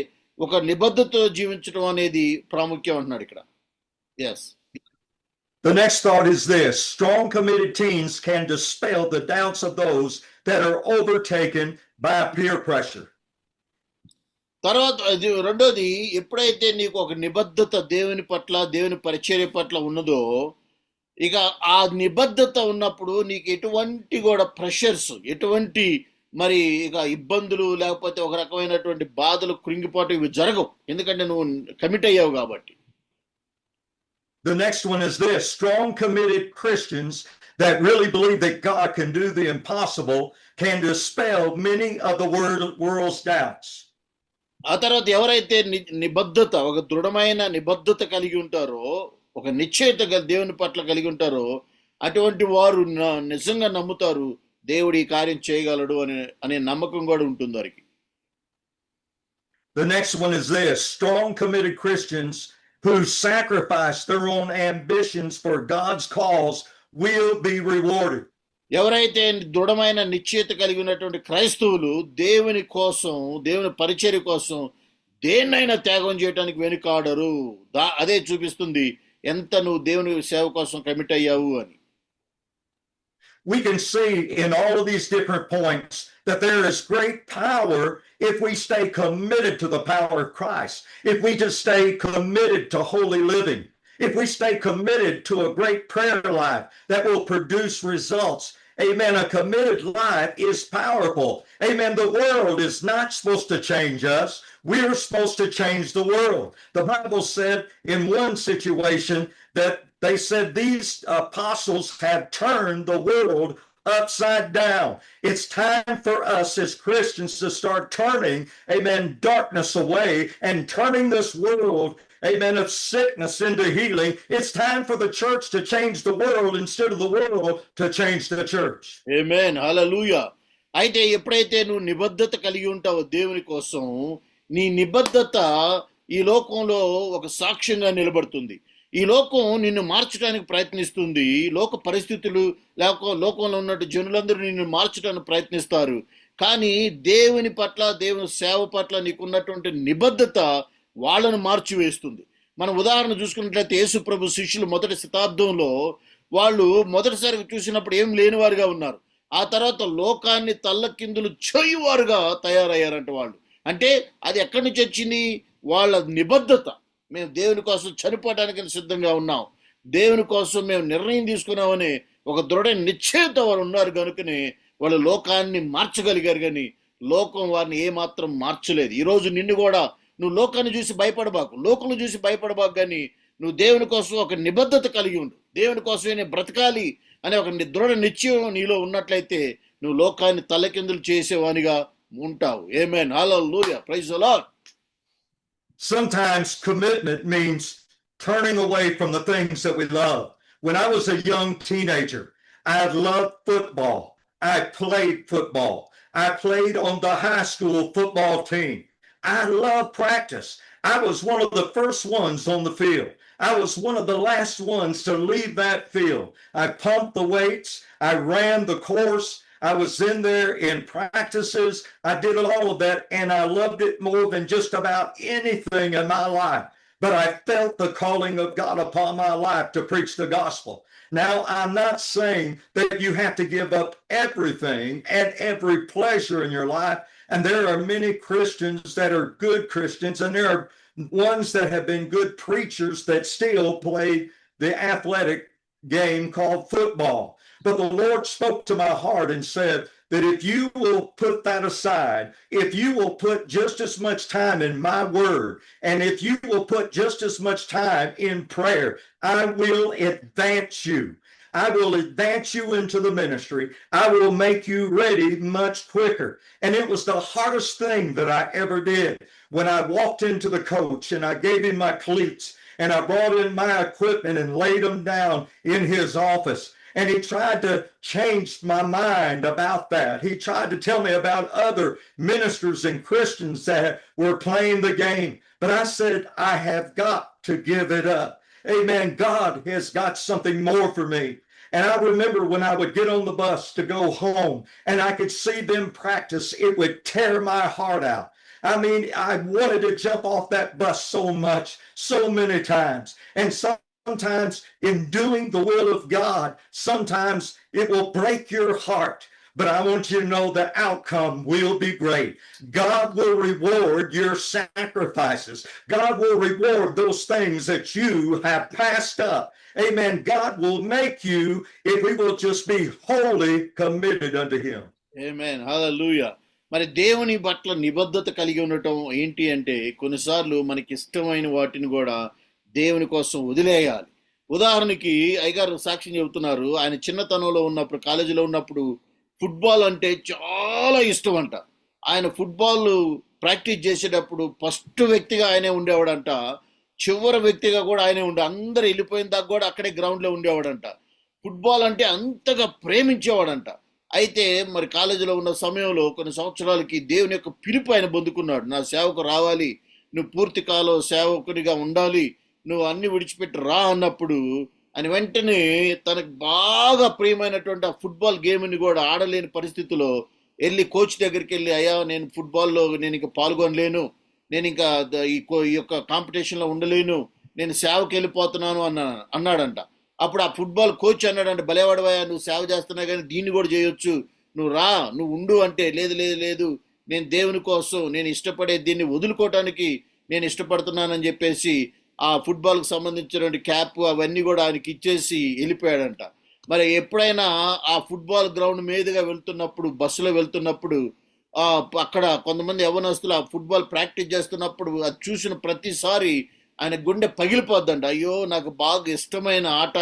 ఒక నిబద్ధతతో జీవించడం అనేది ప్రాముఖ్యం అంటున్నాడు ఇక్కడ. Yes. The next thought is this: strong committed teens can dispel the doubts of those that are overtaken by peer pressure. తర్వాత రెండోది, ఎప్పుడైతే నీకు ఒక నిబద్ధత దేవుని పట్ల, దేవుని పరిచర్య పట్ల ఉన్నదో, ఇక ఆ నిబద్ధత ఉన్నప్పుడు నీకు ఎటువంటి కూడా ప్రెషర్స్, ఎటువంటి మరి ఇక ఇబ్బందులు, లేకపోతే ఒక రకమైనటువంటి బాధలు, కృంగిపోవటం ఇవి జరగవు. ఎందుకంటే నువ్వు కమిట్ అయ్యావు కాబట్టి. The next one is this: strong committed Christians that really believe that God can do the impossible can dispel many of the world's doubts. ఆ తర్వాత ఎవరైతే నిబద్ధత, ఒక దృఢమైన నిబద్ధత కలిగి ఉంటారో, ఒక నిశ్చయత దేవుని పట్ల కలిగి ఉంటారో, అటువంటి వారు నిజంగా నమ్ముతారు దేవుడు ఈ కార్యం చేయగలడు అనే నమ్మకం కూడా ఉంటుంది వారికి. The next one is this: strong committed Christians who sacrifice their own ambitions for God's cause will be rewarded. ఎవరైతే దృఢమైన నిశ్చయత కలిగి ఉన్నటువంటి క్రైస్తవులు దేవుని కోసం, దేవుని పరిచర్య కోసం దేన్నైనా త్యాగం చేయడానికి వెనుకాడరు. అదే చూపిస్తుంది ఎంత నువ్వు దేవుని సేవ కోసం కమిట్ అయ్యావు అని. We can see in all of these different points that there is great power if we stay committed to the power of Christ, if we just stay committed to holy living, if we stay committed to a great prayer life that will produce results. Amen. A committed life is powerful. Amen. The world is not supposed to change us. We're supposed to change the world. The Bible said in one situation that they said these apostles have turned the world upside down. It's time for us as Christians to start turning, amen, darkness away and turning this world, amen, of sickness into healing. It's time for the church to change the world instead of the world to change the church. Amen. Hallelujah. అయితే ఎప్పుడైతే నువ్వు నిబద్ధత కలిగి ఉంటావో దేవుని కోసం, నీ నిబద్ధత ఈ లోకంలో ఒక సాక్ష్యంగా నిలబడుతుంది. ఈ లోకం నిన్ను మార్చడానికి ప్రయత్నిస్తుంది. లోక పరిస్థితులు, లోకంలో ఉన్నట్టు జనులందరూ నిన్ను మార్చడానికి ప్రయత్నిస్తారు. కానీ దేవుని పట్ల, దేవుని సేవ పట్ల నీకున్నటువంటి నిబద్ధత వాళ్ళను మార్చివేస్తుంది. మనం ఉదాహరణ చూసుకున్నట్లయితే యేసు ప్రభు శిష్యులు మొదటి శతాబ్దంలో వాళ్ళు మొదటిసారిగా చూసినప్పుడు ఏం లేనివారుగా ఉన్నారు. ఆ తర్వాత లోకాన్ని తల్లకిందులు చేయువారుగా తయారయ్యారంట వాళ్ళు. అంటే అది ఎక్కడి నుంచి వచ్చింది? వాళ్ళ నిబద్ధత. మేము దేవుని కోసం చనిపోవడానికి సిద్ధంగా ఉన్నాం, దేవుని కోసం మేము నిర్ణయం తీసుకున్నామని ఒక దృఢ నిశ్చయత వారు ఉన్నారు కనుకనే వాళ్ళు లోకాన్ని మార్చగలిగారు. కానీ లోకం వారిని ఏమాత్రం మార్చలేదు. ఈరోజు నిన్ను కూడా నువ్వు లోకాన్ని చూసి భయపడబాకు, లోకం చూసి భయపడబాకు, కానీ నువ్వు దేవుని కోసం ఒక నిబద్ధత కలిగి ఉండు. దేవుని కోసమే నేను బ్రతకాలి అనే ఒక దృఢ నిశ్చయం నీలో ఉన్నట్లయితే నువ్వు లోకాన్ని తలకిందులు చేసేవానిగా ఉంటావు. Amen. Hallelujah. Praise the Lord. Sometimes commitment means turning away from the things that we love. When I was a young teenager, I loved football. I played football. I played on the high school football team. I loved practice. I was one of the first ones on the field. I was one of the last ones to leave that field. I pumped the weights. I ran the course. I was in there in practices. I did all of that, and I loved it more than just about anything in my life. But I felt the calling of God upon my life to preach the gospel. Now, I'm not saying that you have to give up everything and every pleasure in your life. And there are many Christians that are good Christians, and there are ones that have been good preachers that still play the athletic game called football. But the Lord spoke to my heart and said that if you will put that aside, if you will put just as much time in my word, and if you will put just as much time in prayer, I will advance you. I will advance you into the ministry. I will make you ready much quicker. And it was the hardest thing that I ever did. When I walked into the coach and I gave him my cleats and I brought in my equipment and laid them down in his office, and he tried to change my mind about that. He tried to tell me about other ministers and Christians that were playing the game. But I said, I have got to give it up. Amen. God has got something more for me. And I remember when I would get on the bus to go home and I could see them practice, it would tear my heart out. I mean, I wanted to jump off that bus so much, so many times. And sometimes in doing the will of God, sometimes it will break your heart. But I want you to know the outcome will be great. God will reward your sacrifices. God will reward those things that you have passed up. Amen. God will make you if we will just be wholly committed unto him. Amen. Hallelujah. మరి దేవుని పట్ల నిబద్ధత కలిగి ఉండటం ఏంటి అంటే కొన్నిసార్లు మనకి ఇష్టమైన వాటిని కూడా దేవుని కోసం వదిలేయాలి. ఉదాహరణకి అయ్యగారు సాక్ష్యం చెబుతున్నారు, ఆయన చిన్నతనంలో ఉన్నప్పుడు, కాలేజీలో ఉన్నప్పుడు ఫుట్బాల్ అంటే చాలా ఇష్టం అంట. ఆయన ఫుట్బాల్ ప్రాక్టీస్ చేసేటప్పుడు ఫస్ట్ వ్యక్తిగా ఆయనే ఉండేవాడంట, చివరి వ్యక్తిగా కూడా ఆయనే ఉండే, అందరు వెళ్ళిపోయిన దాకా కూడా అక్కడే గ్రౌండ్లో ఉండేవాడంట. ఫుట్బాల్ అంటే అంతగా ప్రేమించేవాడంట. అయితే మరి కాలేజీలో ఉన్న సమయంలో కొన్ని సంవత్సరాలకి దేవుని యొక్క పిలుపు ఆయన పొందుకున్నాడు. నా సేవకు రావాలి, నువ్వు పూర్తి కాలం సేవకునిగా ఉండాలి, నువ్వు అన్ని విడిచిపెట్టి రా అన్నప్పుడు ఆయన వెంటనే తనకు బాగా ప్రియమైనటువంటి ఆ ఫుట్బాల్ గేమ్ని కూడా ఆడలేని పరిస్థితిలో వెళ్ళి కోచ్ దగ్గరికి వెళ్ళి, అయ్యా నేను ఫుట్బాల్లో నేను ఇంకా పాల్గొనలేను, నేను ఇంకా ఈ యొక్క కాంపిటీషన్లో ఉండలేను, నేను సేవకి వెళ్ళిపోతున్నాను అన్నాడంట. అప్పుడు ఆ ఫుట్బాల్ కోచ్ అన్నాడంటే, భలేవాడవయ్యా, నువ్వు సేవ చేస్తున్నా కానీ దీన్ని కూడా చేయొచ్చు, నువ్వు రా, నువ్వు ఉండు అంటే, లేదు లేదు లేదు, నేను దేవుని కోసం నేను ఇష్టపడే దీన్ని వదులుకోవటానికి నేను ఇష్టపడుతున్నానని చెప్పేసి ఆ ఫుట్బాల్కి సంబంధించినటువంటి క్యాప్ అవన్నీ కూడా ఆయనకి ఇచ్చేసి వెళ్ళిపోయాడంట. మరి ఎప్పుడైనా ఆ ఫుట్బాల్ గ్రౌండ్ మీదుగా వెళ్తున్నప్పుడు, బస్సులో వెళ్తున్నప్పుడు అక్కడ కొంతమంది యవ్వనస్తులు ఆ ఫుట్బాల్ ప్రాక్టీస్ చేస్తున్నప్పుడు అది చూసిన ప్రతిసారి ఆయన గుండె పగిలిపోద్దంట. అయ్యో, నాకు బాగా ఇష్టమైన ఆట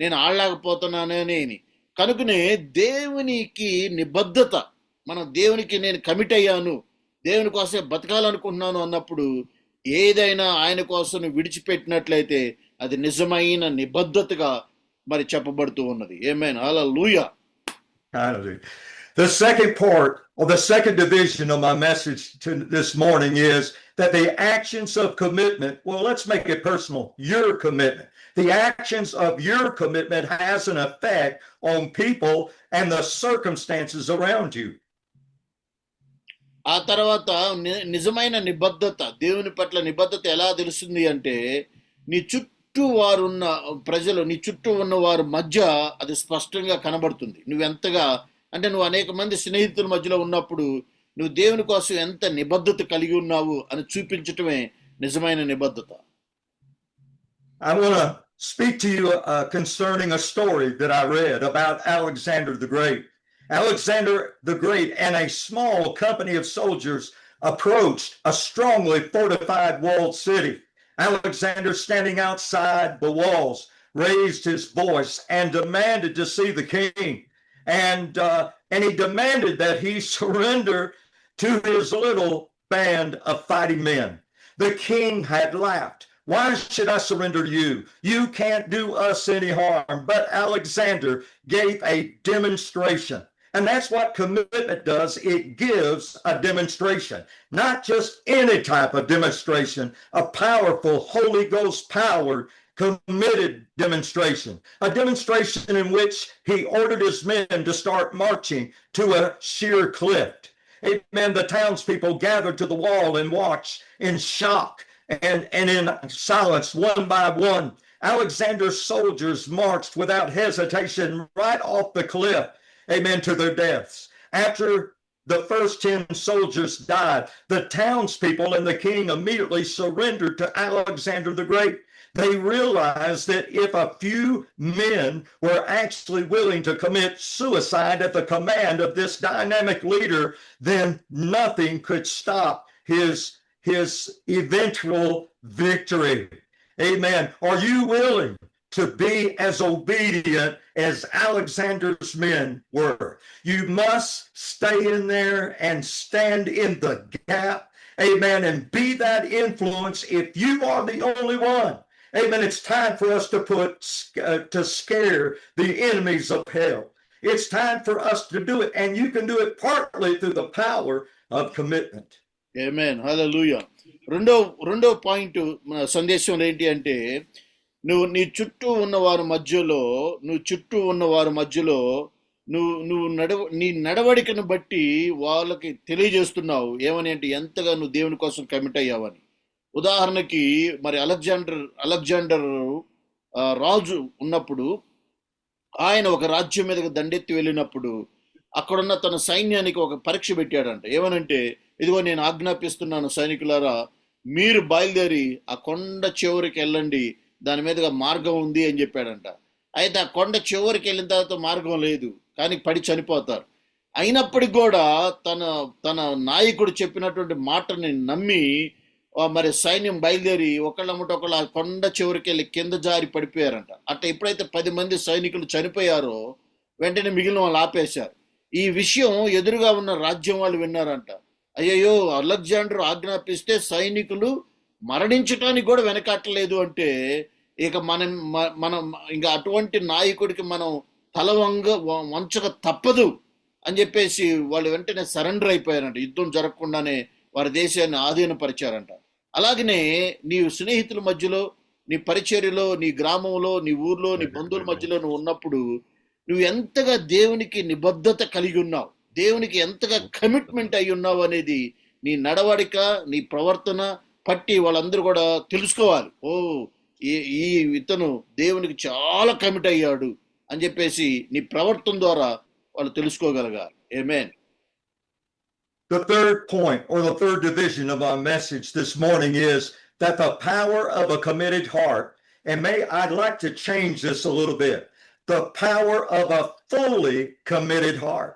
నేను ఆడలేకపోతున్నానని. కనుకనే దేవునికి నిబద్ధత, మనం దేవునికి నేను కమిట్ అయ్యాను, దేవుని కోసమే బతకాలనుకుంటున్నాను అన్నప్పుడు ఏదైనా ఆయన కోసం విడిచిపెట్టినట్లయితే అది నిజమైన నిబద్ధతగా మరి చెప్పబడుతూ ఉన్నది. ఆమేన్. హల్లెలూయా. Hallelujah. The second part, or the second division of my message to this morning is that the actions of commitment, well, let's make it personal, your commitment. The actions of your commitment has an effect on people and the circumstances around you. ఆ తర్వాత నిజమైన నిబద్ధత, దేవుని పట్ల నిబద్ధత ఎలా తెలుస్తుంది అంటే నీ చుట్టూ వారున్న ప్రజలు, నీ చుట్టూ ఉన్న వారి మధ్య అది స్పష్టంగా కనబడుతుంది. నువ్వెంతగా అంటే నువ్వు అనేక మంది స్నేహితుల మధ్యలో ఉన్నప్పుడు నువ్వు దేవుని కోసం ఎంత నిబద్ధత కలిగి ఉన్నావు అని చూపించటమే నిజమైన నిబద్ధత. I want to speak to you concerning a story that I read about Alexander the Great. Alexander the Great and a small company of soldiers approached a strongly fortified walled city. Alexander, standing outside the walls, raised his voice and demanded to see the king. And he demanded that he surrender to his little band of fighting men. The king had laughed. Why should I surrender to you? You can't do us any harm. But Alexander gave a demonstration. And that's what commitment does. It gives a demonstration, not just any type of demonstration, a powerful Holy Ghost powered committed demonstration, a demonstration in which he ordered his men to start marching to a sheer cliff. Amen. The townspeople gathered to the wall and watched in shock and in silence, one by one. Alexander's soldiers marched without hesitation right off the cliff, amen, to their deaths. After the first 10 soldiers died, the townspeople and the king immediately surrendered to Alexander the Great. They realized that if a few men were actually willing to commit suicide at the command of this dynamic leader, then nothing could stop his eventual victory. Amen. Are you willing to be as obedient as Alexander's men were. You must stay in there and stand in the gap, amen, and be that influence if you are the only one. Amen. It's time for us to scare the enemies of hell. It's time for us to do it, and you can do it partly through the power of commitment. Amen. Hallelujah. రెండో point సందేశం ఏంటి అంటే, నీ చుట్టూ ఉన్న వారి మధ్యలో నీ నడవడికను బట్టి వాళ్ళకి తెలియజేస్తున్నావు ఏమని అంటే ఎంతగా నువ్వు దేవుని కోసం కమిట్ అయ్యావని. ఉదాహరణకి మరి అలెగ్జాండర్ రాజు ఉన్నప్పుడు, ఆయన ఒక రాజ్యం మీదకి దండెత్తి వెళ్ళినప్పుడు అక్కడున్న తన సైన్యానికి ఒక పరీక్ష పెట్టాడంట. ఏమనంటే, ఇదిగో నేను ఆజ్ఞాపిస్తున్నాను సైనికులారా, మీరు బయలుదేరి ఆ కొండ చివరికి వెళ్ళండి, దాని మీదుగా మార్గం ఉంది అని చెప్పాడంట. అయితే ఆ కొండ చివరికి వెళ్ళిన తర్వాత మార్గం లేదు, కానీ పడి చనిపోతారు. అయినప్పటికి కూడా తన నాయకుడు చెప్పినటువంటి మాటని నమ్మి మరి సైన్యం బయలుదేరి ఒకళ్ళ ఆ కొండ చివరికి వెళ్ళి కింద జారి పడిపోయారంట. అట్లా ఎప్పుడైతే 10 మంది సైనికులు చనిపోయారో వెంటనే మిగిలిన వాళ్ళు ఆపేశారు. ఈ విషయం ఎదురుగా ఉన్న రాజ్యం వాళ్ళు విన్నారంట. అయ్యయ్యో, అలెగ్జాండర్ ఆజ్ఞాపిస్తే సైనికులు మరణించటానికి కూడా వెనకట్టలేదు అంటే ఇక మనం ఇంకా అటువంటి నాయకుడికి మనం వంచక తప్పదు అని చెప్పేసి వాళ్ళు వెంటనే సరెండర్ అయిపోయారంట. యుద్ధం జరగకుండానే వారి దేశాన్ని ఆధీనపరిచారంట. అలాగనే నీ స్నేహితుల మధ్యలో, నీ పరిచర్యలో, నీ గ్రామంలో, నీ ఊర్లో, నీ బంధువుల మధ్యలో నువ్వు ఉన్నప్పుడు నువ్వు ఎంతగా దేవునికి నిబద్ధత కలిగి ఉన్నావు, దేవునికి ఎంతగా కమిట్మెంట్ అయి ఉన్నావు అనేది నీ నడవడిక, నీ ప్రవర్తన పట్టి వాళ్ళందరూ కూడా తెలుసుకోవాలి. ఈ ఇతను దేవునికి చాలా కమిట్ అయ్యాడు అని చెప్పేసి నీ ప్రవర్తన ద్వారా వాళ్ళు తెలుసుకోగలగాలి. ఆమేన్. The third point, or the third division of our message this morning, is that the power of a committed heart, and I'd like to change this a little bit, the power of a fully committed heart.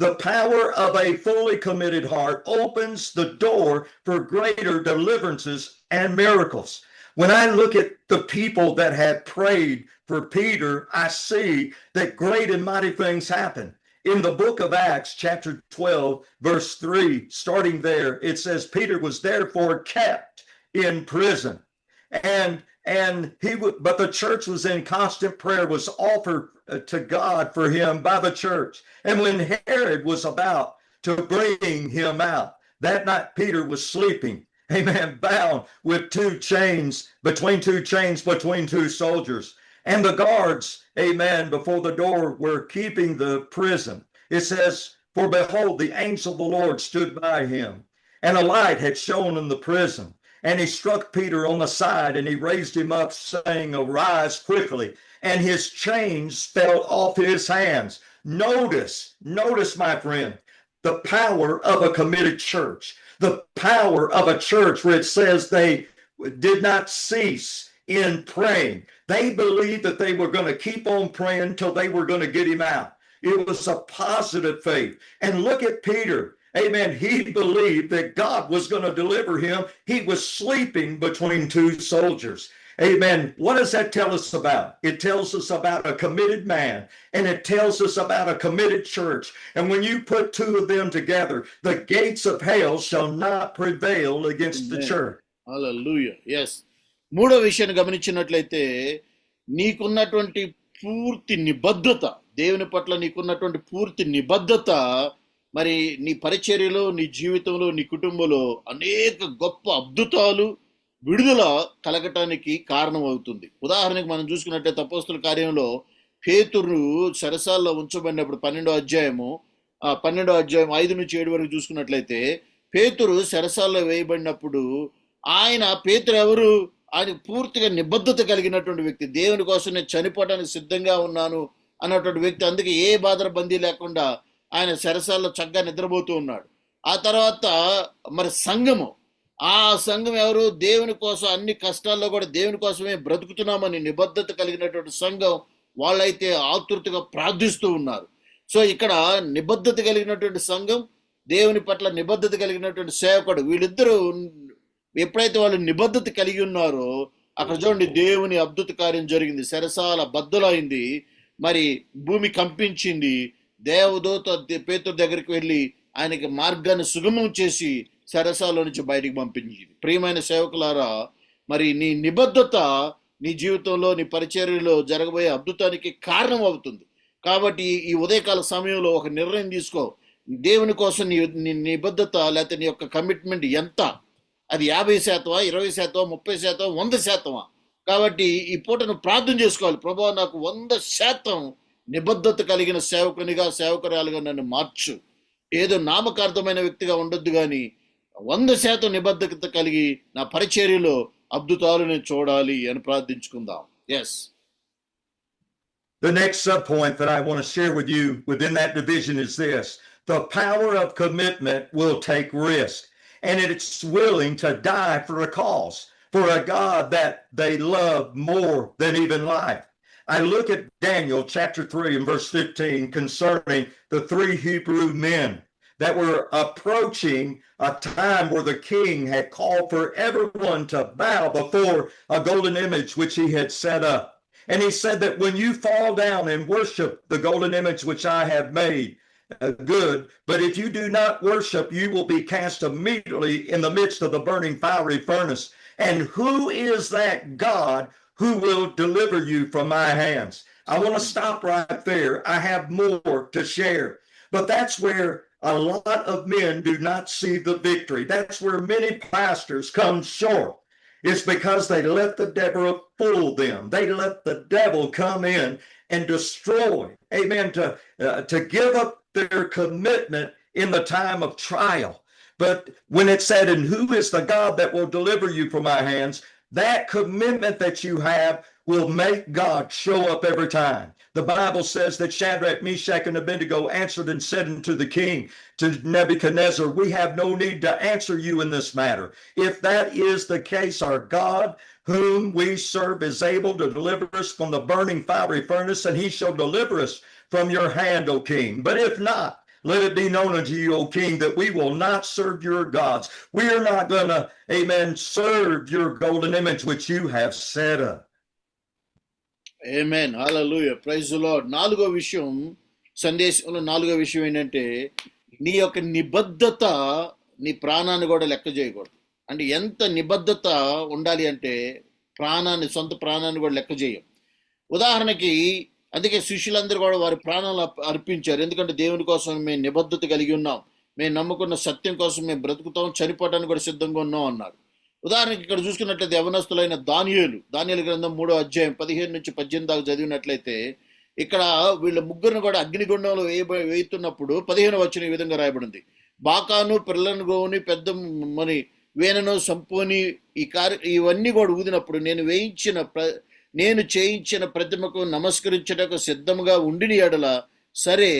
The power of a fully committed heart opens the door for greater deliverances and miracles. When I look at the people that had prayed for Peter, I see that great and mighty things happen. In the book of Acts, chapter 12, verse 3, starting there, it says, Peter was therefore kept in prison. But the church was in constant prayer, was offered to God for him by the church. And when Herod was about to bring him out, that night Peter was sleeping, amen, bound with between two soldiers. And the guards, amen, before the door were keeping the prison. It says, for behold, the angel of the Lord stood by him, and a light had shone in the prison. And he struck Peter on the side, and he raised him up, saying, arise quickly. And his chains fell off his hands. Notice, my friend, the power of a committed church, the power of a church where it says they did not cease in praying. They believed that they were going to keep on praying until they were going to get him out. It was a positive faith. And look at Peter. Amen. He believed that God was going to deliver him. He was sleeping between two soldiers. Amen. What does that tell us about? It tells us about a committed man, and it tells us about a committed church. And when you put two of them together, the gates of hell shall not prevail against the church. Hallelujah. Yes. మూడో విషయాన్ని గమనించినట్లయితే, నీకున్నటువంటి పూర్తి నిబద్ధత, దేవుని పట్ల నీకున్నటువంటి పూర్తి నిబద్ధత మరి నీ పరిచర్యలో, నీ జీవితంలో, నీ కుటుంబంలో అనేక గొప్ప అద్భుతాలు, విడుదల కలగటానికి కారణం అవుతుంది. ఉదాహరణకు మనం చూసుకున్నట్లయితే అపోస్తలుల కార్యంలో పేతురు చెరసాల్లో ఉంచబడినప్పుడు 12వ అధ్యాయం 5 నుంచి 7 వరకు చూసుకున్నట్లయితే, పేతురు చెరసాల్లో వేయబడినప్పుడు పేతురు ఎవరు? ఆయన పూర్తిగా నిబద్ధత కలిగినటువంటి వ్యక్తి. దేవుని కోసం నేను చనిపోవడానికి సిద్ధంగా ఉన్నాను అన్నటువంటి వ్యక్తి. అందుకే ఏ బాధల బందీ లేకుండా ఆయన చెరసాల్లో చక్కగా నిద్రపోతూ ఉన్నాడు. ఆ తర్వాత మరి సంఘము, ఆ సంఘం ఎవరు? దేవుని కోసం అన్ని కష్టాల్లో కూడా దేవుని కోసమే బ్రతుకుతున్నామని నిబద్ధత కలిగినటువంటి సంఘం. వాళ్ళైతే ఆతృతగా ప్రార్థిస్తూ ఉన్నారు. సో ఇక్కడ నిబద్ధత కలిగినటువంటి సంఘం, దేవుని పట్ల నిబద్ధత కలిగినటువంటి సేవకుడు, వీళ్ళిద్దరూ ఎప్పుడైతే వాళ్ళు నిబద్ధత కలిగి ఉన్నారో అక్కడ చూడండి, దేవుని అద్భుత కార్యం జరిగింది. చెరసాల బద్దలైంది, మరి భూమి కంపించింది. దేవదూత పేతురు దగ్గరికి వెళ్ళి ఆయనకి మార్గాన్ని సుగమం చేసి చెరసాల నుంచి బయటికి పంపించింది. ప్రియమైన సేవకులారా, మరి నీ నిబద్ధత నీ జీవితంలో, నీ పరిచర్యలో జరగబోయే అద్భుతానికి కారణం అవుతుంది. కాబట్టి ఈ ఉదయకాల సమయంలో ఒక నిర్ణయం తీసుకో. దేవుని కోసం నీ నిబద్ధత లేకపోతే నీ యొక్క కమిట్మెంట్ ఎంత? అది 50%, 20%, 30%, 100%? కాబట్టి ఈ పూట నువ్వు ప్రార్థన చేసుకోవాలి. ప్రభువా, నాకు 100% నిబద్ధత కలిగిన సేవకునిగా, సేవకురాలుగా నన్ను మార్చు. ఏదో నామకార్థమైన వ్యక్తిగా ఉండొద్దు, కానీ 100% నిబద్ధత కలిగి నా పరిచర్యలో అద్భుతాలు నేను చూడాలి అని ప్రార్థించుకుందాం. Yes. The next subpoint that I want to share with you within that division is this: the power of commitment will take risk, and it's willing to die for a cause, for a God that they love more than even life. I look at Daniel chapter 3 and verse 15 concerning the 3 Hebrew men that were approaching a time where the king had called for everyone to bow before a golden image which he had set up. And he said that when you fall down and worship the golden image which I have made, good, but if you do not worship, you will be cast immediately in the midst of the burning fiery furnace. And who is that God who will deliver you from my hands? I want to stop right there. I have more to share, but that's where a lot of men do not see the victory. That's where many pastors come short. It's because they let the devil fool them. They let the devil come in and destroy, amen, to give up their commitment in the time of trial. But when it said, and who is the God that will deliver you from my hands, that commitment that you have will make God show up every time. The Bible says that Shadrach, Meshach, and Abednego answered and said unto the king, to Nebuchadnezzar, we have no need to answer you in this matter. If that is the case, our God, whom we serve, is able to deliver us from the burning fiery furnace, and he shall deliver us from your hand, O king. But if not, let it be known unto you, O king, that we will not serve your gods. We are not going to, amen, serve your golden image which you have set up. Amen. Hallelujah. Praise the Lord. 4వ విషయం, సందేశంలో 4వ విషయం ఏంటంటే, నీ యొక్క నిబద్ధత నీ ప్రాణాన్ని కూడా లెక్క చేయకూడదు. అంటే ఎంత నిబద్ధత ఉండాలి అంటే ప్రాణాన్ని, సొంత ప్రాణాన్ని కూడా లెక్క చేయం. ఉదాహరణకి అందుకే శిష్యులందరూ కూడా వారి ప్రాణాలు అర్పించారు. ఎందుకంటే దేవుని కోసం మేము నిబద్ధత కలిగి ఉన్నాం, మేము నమ్ముకున్న సత్యం కోసం మేము బ్రతుకుతాం, చనిపోవడానికి కూడా సిద్ధంగా ఉన్నాం అన్నారు. ఉదాహరణకి ఇక్కడ చూసుకున్నట్లయితే యవనస్తులైన దానియేలు గ్రంథం 3వ అధ్యాయం 15 నుంచి 18 దాకా చదివినట్లయితే, ఇక్కడ వీళ్ళ ముగ్గురిని కూడా అగ్నిగుండంలో వేయుతున్నప్పుడు 15వ వచనం ఈ విధంగా రాయబడింది: బాకాను, పిల్లనుగోని, పెద్ద మరి వేనను, సంపోని ఇవన్నీ కూడా ఊదినప్పుడు నేను చేయించిన ప్రతిమకు నమస్కరించటకు సిద్ధంగా ఉండిన ఎడల సరే,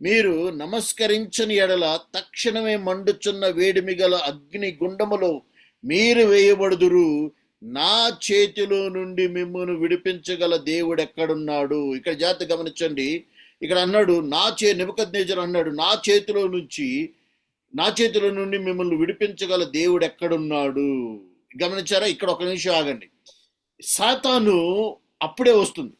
మీరు నమస్కరించని ఎడల తక్షణమే మండుచున్న వేడిమి గల అగ్ని గుండములో మీరు వేయబడుదురు. నా చేతిలో నుండి మిమ్మల్ని విడిపించగల దేవుడు ఎక్కడున్నాడు? ఇక్కడ జాగ్రత్త గమనించండి. ఇక్కడ అన్నాడు, నెబుకద్నెజరు అన్నాడు, నా చేతిలో నుండి మిమ్మల్ని విడిపించగల దేవుడు ఎక్కడున్నాడు? గమనించారా? ఇక్కడ ఒక నిమిషం ఆగండి. సాతాను అప్పుడే వస్తుంది.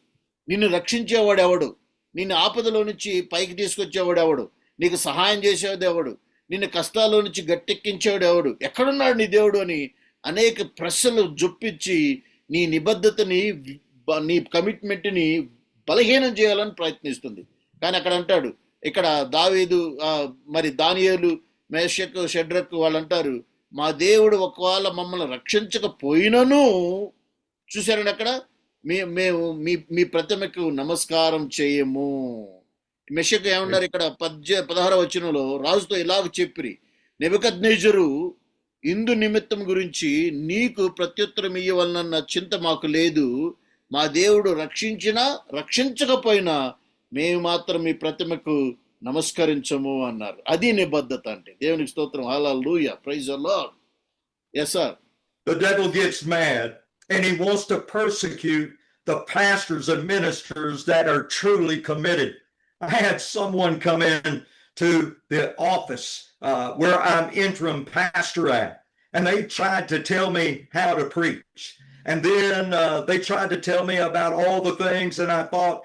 నిన్ను రక్షించేవాడు ఎవడు? నిన్ను ఆపదలో నుంచి పైకి తీసుకొచ్చేవాడు ఎవడు? నీకు సహాయం చేసేవాడు ఎవడు? నిన్ను కష్టాల్లో నుంచి గట్టెక్కించేవాడు ఎవడు? ఎక్కడున్నాడు నీ దేవుడు అని అనేక ప్రశ్నలు జొప్పించి నీ నిబద్ధతని, నీ కమిట్మెంట్ని బలహీనం చేయాలని ప్రయత్నిస్తుంది. కానీ అక్కడ అంటాడు, ఇక్కడ దావీదు, మరి దానియేలు, మేషక్, షడ్రక్ వాళ్ళు అంటారు, మా దేవుడు ఒకవేళ మమ్మల్ని రక్షించకపోయినను, చూశారండి అక్కడ, మేము మీ ప్రతిమకు నమస్కారం చేయము. మెషక్ ఏమన్నారు ఇక్కడ 16వ వచనంలో, రాజుతో ఇలాగ చెప్పిరి, నెబుకద్నెజరు ఇందు నిమిత్తం గురించి నీకు ప్రత్యుత్తరం ఇయ్యవలనన్న చింత మాకు లేదు. మా దేవుడు రక్షించకపోయినా మేము మాత్రం మీ ప్రతిమకు నమస్కరించము అన్నారు. అది నిబద్ధత అంటే. దేవునికి స్తోత్రం. Hallelujah. Praise the Lord. yes sir. The devil gets mad and he wants to persecute the pastors and ministers that are truly committed. I had someone come in to the office where I'm interim pastor at, and they tried to tell me how to preach. And then they tried to tell me about all the things, and I thought,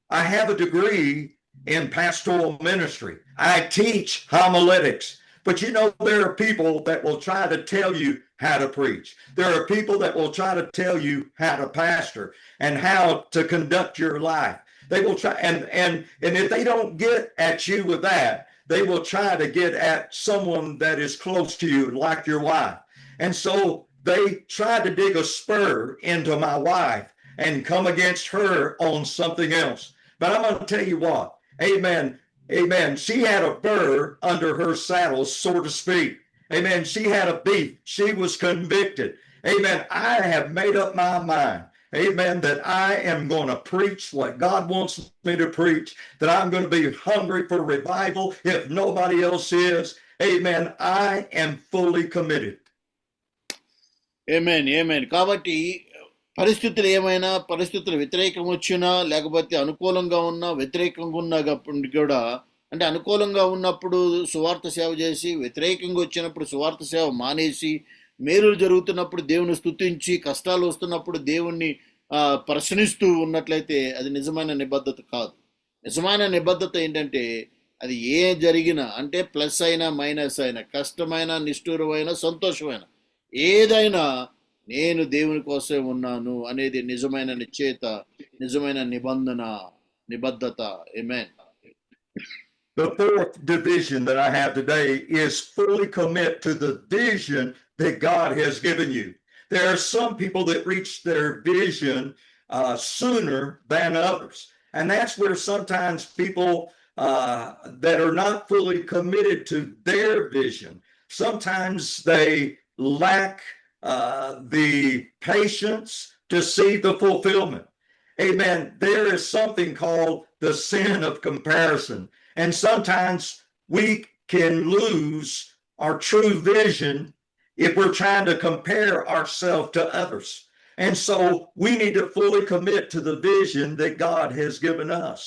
I have a degree in pastoral ministry. I teach homiletics. But you know, there are people that will try to tell you how to preach. There are people that will try to tell you how to pastor and how to conduct your life. They will try, and if they don't get at you with that, they will try to get at someone that is close to you, like your wife. And so they tried to dig a spur into my wife and come against her on something else. But I'm going to tell you what, amen, amen. She had a burr under her saddle, so to speak. Amen. She had a beef. She was convicted. Amen. I have made up my mind. Amen. That I am going to preach what God wants me to preach, that I'm going to be hungry for revival if nobody else is. Amen. I am fully committed. Amen. Amen. కాబట్టి పరిస్థితులు ఏమైనా, పరిస్థితులు వ్యతిరేకం వచ్చినా, లేకపోతే అనుకూలంగా ఉన్నా, వ్యతిరేకంగా ఉన్నా కూడా, అంటే అనుకూలంగా ఉన్నప్పుడు సువార్త సేవ చేసి, వ్యతిరేకంగా వచ్చినప్పుడు సువార్త సేవ మానేసి, మేలులు జరుగుతున్నప్పుడు దేవుని స్తుతించి, కష్టాలు వస్తున్నప్పుడు దేవుణ్ణి ప్రశ్నిస్తూ ఉన్నట్లయితే అది నిజమైన నిబద్ధత కాదు. నిజమైన నిబద్ధత ఏంటంటే, అది ఏ జరిగినా, అంటే ప్లస్ అయినా మైనస్ అయినా, కష్టమైన, నిష్ఠూరమైన, సంతోషమైన, ఏదైనా నేను దేవుని కోసమే ఉన్నాను అనేది నిజమైన నిశ్చయత, నిజమైన నిబద్ధత. ఆమేన్. The fourth division that I have today is fully commit to the vision that God has given you. There are some people that reach their vision sooner than others. And that's where sometimes people that are not fully committed to their vision, sometimes they lack the patience to see the fulfillment. Amen. There is something called the sin of comparison. And sometimes we can lose our true vision if we're trying to compare ourselves to others. And so we need to fully commit to the vision that God has given us.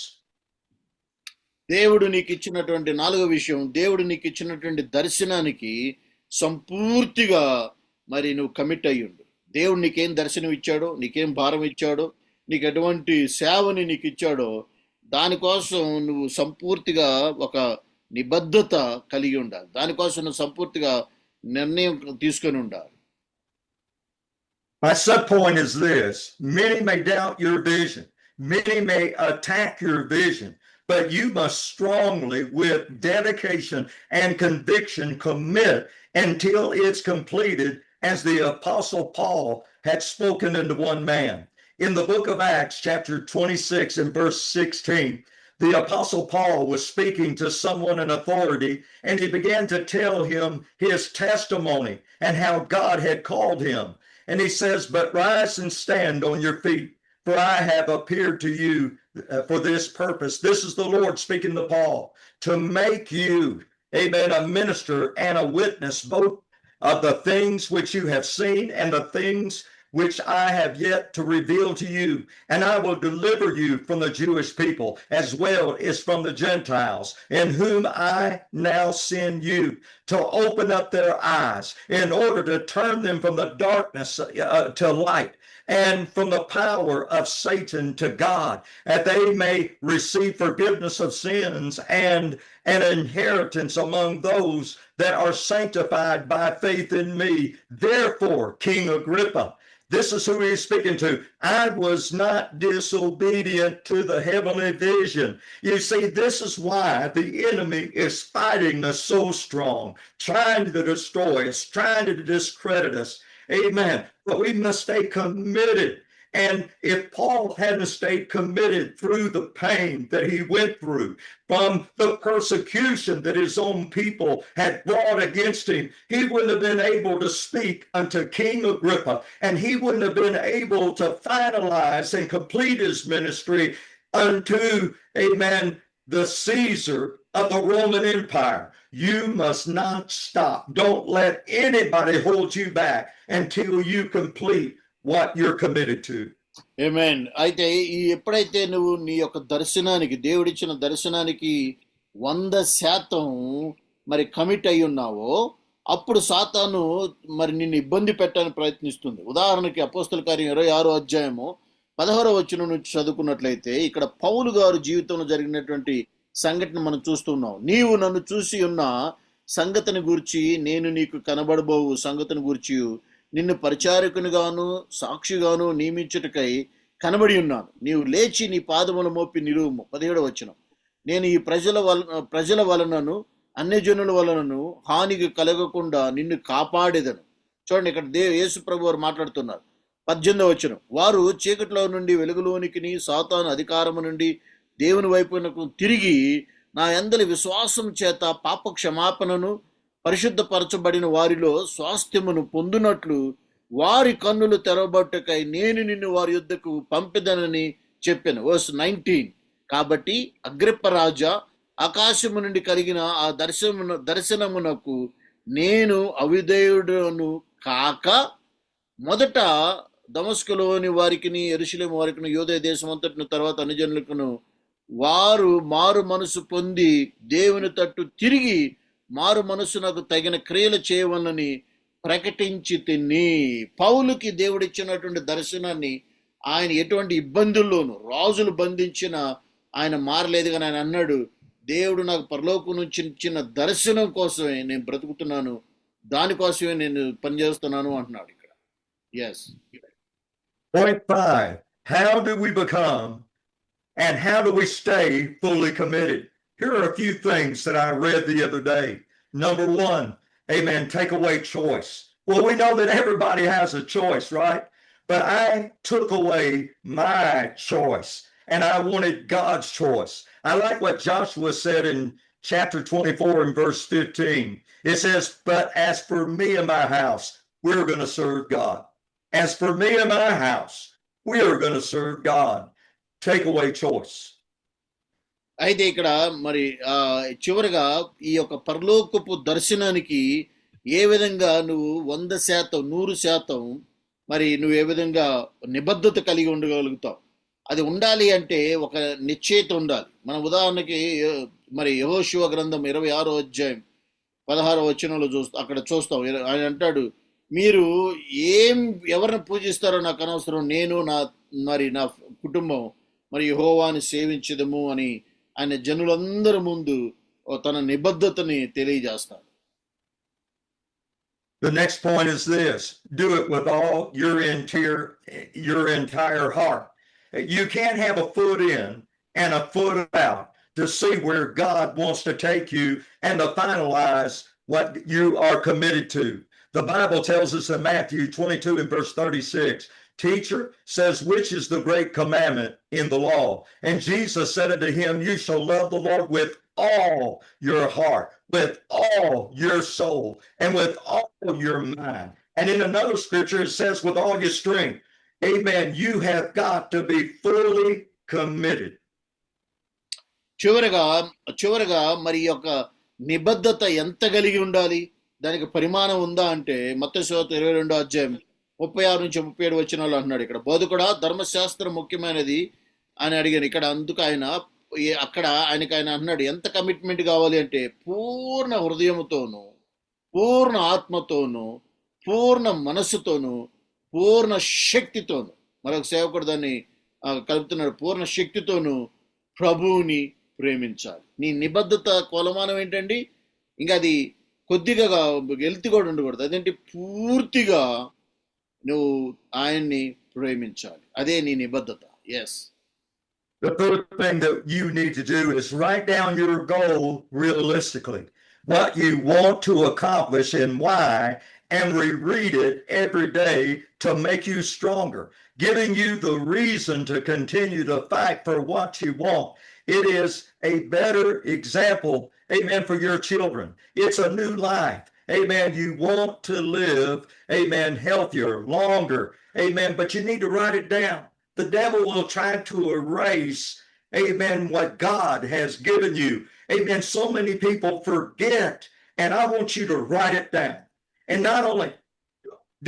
దేవుడు నీకు ఇచ్చినటువంటి నాలుగో విషయం, దేవుడు నీకు ఇచ్చినటువంటి దర్శనానికి సంపూర్తిగా మరి నువ్వు కమిట్ అయ్యుండు. దేవుడు నీకేం దర్శనం ఇచ్చాడో, నీకేం భారం ఇచ్చాడో, నీకు ఎటువంటి సేవని నీకు ఇచ్చాడో, దానికోసం నువ్వు సంపూర్తిగా ఒక నిబద్ధత కలిగి ఉండాలి. దానికోసం నువ్వు సంపూర్తిగా నిర్ణయం తీసుకొని ఉండాలి. My sub-point is this: many may doubt your vision, many may attack your vision, but you must strongly, with dedication and conviction, commit until it's completed, as the Apostle Paul had spoken into one man. In the book of Acts, chapter 26 and verse 16, the Apostle Paul was speaking to someone in authority, and he began to tell him his testimony and how God had called him. And he says, "But rise and stand on your feet, for I have appeared to you for this purpose." This is the Lord speaking to Paul, to make you, amen, a minister and a witness, both of the things which you have seen and the things which I have yet to reveal to you. And I will deliver you from the Jewish people as well as from the Gentiles, in whom I now send you, to open up their eyes in order to turn them from the darkness to light, and from the power of Satan to God, that they may receive forgiveness of sins and an inheritance among those that are sanctified by faith in me. Therefore, King Agrippa, this is who he's speaking to, I was not disobedient to the heavenly vision. You see, this is why the enemy is fighting us so strong, trying to destroy us, trying to discredit us. Amen. But we must stay committed. And if Paul hadn't stayed committed through the pain that he went through, from the persecution that his own people had brought against him, he wouldn't have been able to speak unto King Agrippa, and he wouldn't have been able to finalize and complete his ministry unto, amen, the Caesar of the Roman Empire. You must not stop. Don't let anybody hold you back until you complete what you're committed to. Amen. అయితే ఎప్పుడైతే నువ్వు నీ యొక్క దర్శనానికి, దేవుడిచ్చిన దర్శనానికి 100% మరి commit అయి ఉన్నావో, అప్పుడు సాతాను మరి నిన్ను ఇబ్బంది పెట్టడానికి ప్రయత్నిస్తుంది. ఉదాహరణకి అపోస్తల కార్యం 26వ అధ్యాయము 16వ వచనం నుంచి చదువుకున్నట్లయితే ఇక్కడ పౌలు గారు జీవితంలో జరిగినటువంటి సంఘటన మనం చూస్తున్నాం. నీవు నన్ను చూసి ఉన్న సంగతిని గూర్చి నేను నీకు కనబడబోవు సంగతిని గూర్చి నిన్ను పరిచారకునిగాను సాక్షిగాను నియమించుటకై కనబడి ఉన్నాను. నీవు లేచి నీ పాదముల మోపి నిలువుము. 17వ వచనం. నేను ఈ ప్రజల వలనను అన్యజనుల వలనను హానికి కలగకుండా నిన్ను కాపాడేదను. చూడండి, ఇక్కడ యేసు ప్రభు వారు మాట్లాడుతున్నారు. 18వ వచనం. వారు చీకటిలో నుండి వెలుగులోనికి సాతాను అధికారము నుండి దేవుని వైపునకు తిరిగి నా యందలి విశ్వాసం చేత పాప క్షమాపణను పరిశుద్ధపరచబడిన వారిలో స్వాస్థ్యమును పొందునట్లు వారి కన్నులు తెరవబట్టుకై నేను నిన్ను వారి యుద్ధకు పంపిదనని చెప్పాను. వర్స్ 19. కాబట్టి అగ్రిప్ప రాజా, ఆకాశము నుండి కలిగిన ఆ దర్శనమునకు నేను అవిధేయుడును కాక మొదట దమస్కులోని వారికిని యెరూషలేము వారికిని యూదయ దేశం అంతటిని తర్వాత అన్యజనులకును వారు మారు మనసు పొంది దేవుని తట్టు తిరిగి మారు మనసునకు తగిన క్రియలు చేయవలని ప్రకటించి తిని. పౌలుకి దేవుడిచ్చినటువంటి దర్శనాన్ని ఆయన ఎటువంటి ఇబ్బందుల్లోనూ రాజులు బంధించిన ఆయన మారలేదు. కానీ ఆయన అన్నాడు, దేవుడు నాకు పరలోకం నుంచి ఇచ్చిన దర్శనం కోసమే నేను బ్రతుకుతున్నాను, దానికోసమే నేను పనిచేస్తున్నాను అంటున్నాడు ఇక్కడ. Yes. Point 5. How do we become and how do we stay fully committed? Here are a few things that I read the other day. Number 1, amen, take away choice. Well, we know that everybody has a choice, right? But I took away my choice and I wanted God's choice. I like what Joshua said in chapter 24 and verse 15. It says, but as for me and my house, we're going to serve God. As for me and my house, we are going to serve God. Take away choice. అయితే ఇక్కడ మరి చివరిగా ఈ యొక్క పరలోకపు దర్శనానికి ఏ విధంగా నువ్వు 100%, 100% మరి నువ్వు ఏ విధంగా నిబద్ధత కలిగి ఉండగలుగుతావు. అది ఉండాలి అంటే ఒక నిశ్చయిత ఉండాలి. మన ఉదాహరణకి మరి యెహోషువ గ్రంథం 26వ అధ్యాయం 16వ వచనంలో అక్కడ చూస్తాం. ఆయన అంటాడు, మీరు ఎవరిని పూజిస్తారో నాకు అనవసరం, నేను నా కుటుంబం మరి యెహోవాని సేవించదము అని ఆయన జనులందరి ముందు తన నిబద్ధతని తెలియజేస్తాడు. The next point is this: do it with all your entire heart. You can't have a foot in and a foot out to see where God wants to take you and to finalize what you are committed to. The Bible tells us in Matthew 22 and verse 36, teacher says, which is the great commandment in the law? And Jesus said unto him, you shall love the Lord with all your heart, with all your soul, and with all your mind. And in another scripture, it says, with all your strength. Amen. You have got to be fully committed. చివరగా మరి యొక్క నిబద్ధత ఎంత కలిగి ఉండాలి, దానికి పరిమాణం ఉందా అంటే మత్తయి సువార్త 22వ అధ్యాయం 36 నుంచి 37 వచనాలు అంటున్నాడు. ఇక్కడ బోధకుడా, ధర్మశాస్త్రం ముఖ్యమైనది అని అడిగాను. ఇక్కడ అందుకు ఆయన అన్నాడు, ఎంత కమిట్మెంట్ కావాలి అంటే పూర్ణ హృదయముతోను, పూర్ణ ఆత్మతోను, పూర్ణ మనస్సుతోను, పూర్ణ శక్తితోను. మరొక సేవకుడు దాన్ని కలుపుతున్నాడు, పూర్ణ శక్తితోను ప్రభువుని ప్రేమించాలి. నీ నిబద్ధత కొలమానం ఏంటండి? ఇంకా అది కొద్దిగా వెళ్తి కూడా ఉండకూడదు. అదేంటి? పూర్తిగా నువ్వు ఆయన్ని ప్రేమించాలి. అదే నీ నిబద్ధత. Yes. The third thing that you need to do is write down your goal realistically, what you want to accomplish and why, and reread it every day to make you stronger, giving you the reason to continue to fight for what you want. It is a better example, amen, for your children. It's a new life. Amen. You want to live, amen, healthier, longer. Amen. But you need to write it down. The devil will try to erase, amen, what God has given you. Amen. So many people forget, and I want you to write it down. And not only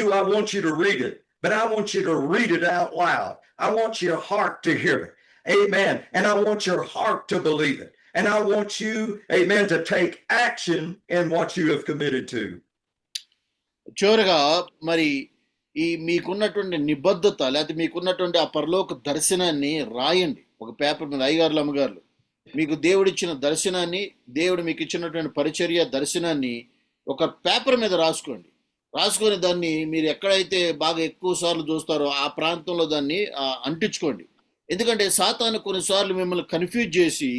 do I want you to read it, but I want you to read it out loud. I want your heart to hear it. Amen. And I want your heart to believe it. And I want you, amen, to take action in what you have committed to. చివరగా మరి ఈ మీకున్నటువంటి నిబద్ధత లేకపోతే మీకున్నటువంటి ఆ పరలోక దర్శనాన్ని రాయండి ఒక పేపర్ మీద. అయ్యగారులు అమ్మగారులు, మీకు దేవుడిచ్చిన దర్శనాన్ని, దేవుడు మీకు ఇచ్చినటువంటి పరిచర్య దర్శనాన్ని ఒక పేపర్ మీద రాసుకోండి. రాసుకొని దాన్ని మీరు ఎక్కడైతే బాగా ఎక్కువ సార్లు చూస్తారో ఆ ప్రాంతంలో దాన్ని అంటించుకోండి. ఎందుకంటే సాతాను కొన్నిసార్లు మిమ్మల్ని కన్ఫ్యూజ్ చేసి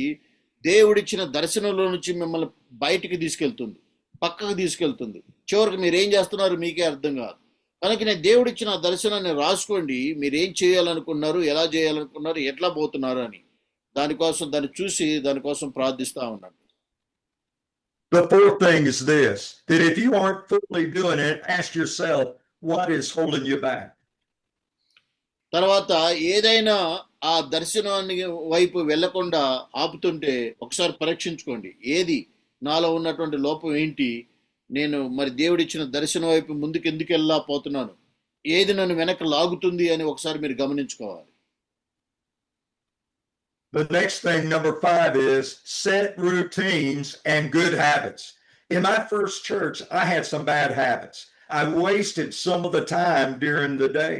దేవుడిచ్చిన దర్శనంలో నుంచి మిమ్మల్ని బయటికి తీసుకెళ్తుంది, పక్కకు తీసుకెళ్తుంది. చివరికి మీరు ఏం చేస్తున్నారు మీకే అర్థం కాదు. కనుక దేవుడిచ్చిన దర్శనాన్ని రాసుకోండి. మీరు ఏం చేయాలనుకున్నారు, ఎలా చేయాలనుకున్నారు, ఎట్లా పోతున్నారు అని. దానికోసం దాన్ని చూసి దానికోసం ప్రార్థిస్తా ఉన్నాను. The fourth thing is this, that if you aren't fully doing it, ask yourself, what is holding you back? తర్వాత ఏదైనా ఆ దర్శనాన్ని వైపు వెళ్లకుండా ఆపుతుంటే ఒకసారి పరీక్షించుకోండి. ఏది నాలో ఉన్నటువంటి లోపం ఏంటి, నేను మరి దేవుడిచ్చిన దర్శనం వైపు ముందుకు ఎందుకు వెళ్ళకపోతున్నాను, ఏది నన్ను వెనక్కి లాగుతుంది అని ఒకసారి మీరు గమనించుకోవాలి. The next thing, number 5, is set routines and good habits. In my first church, I had some bad habits. I wasted some of the time during the day.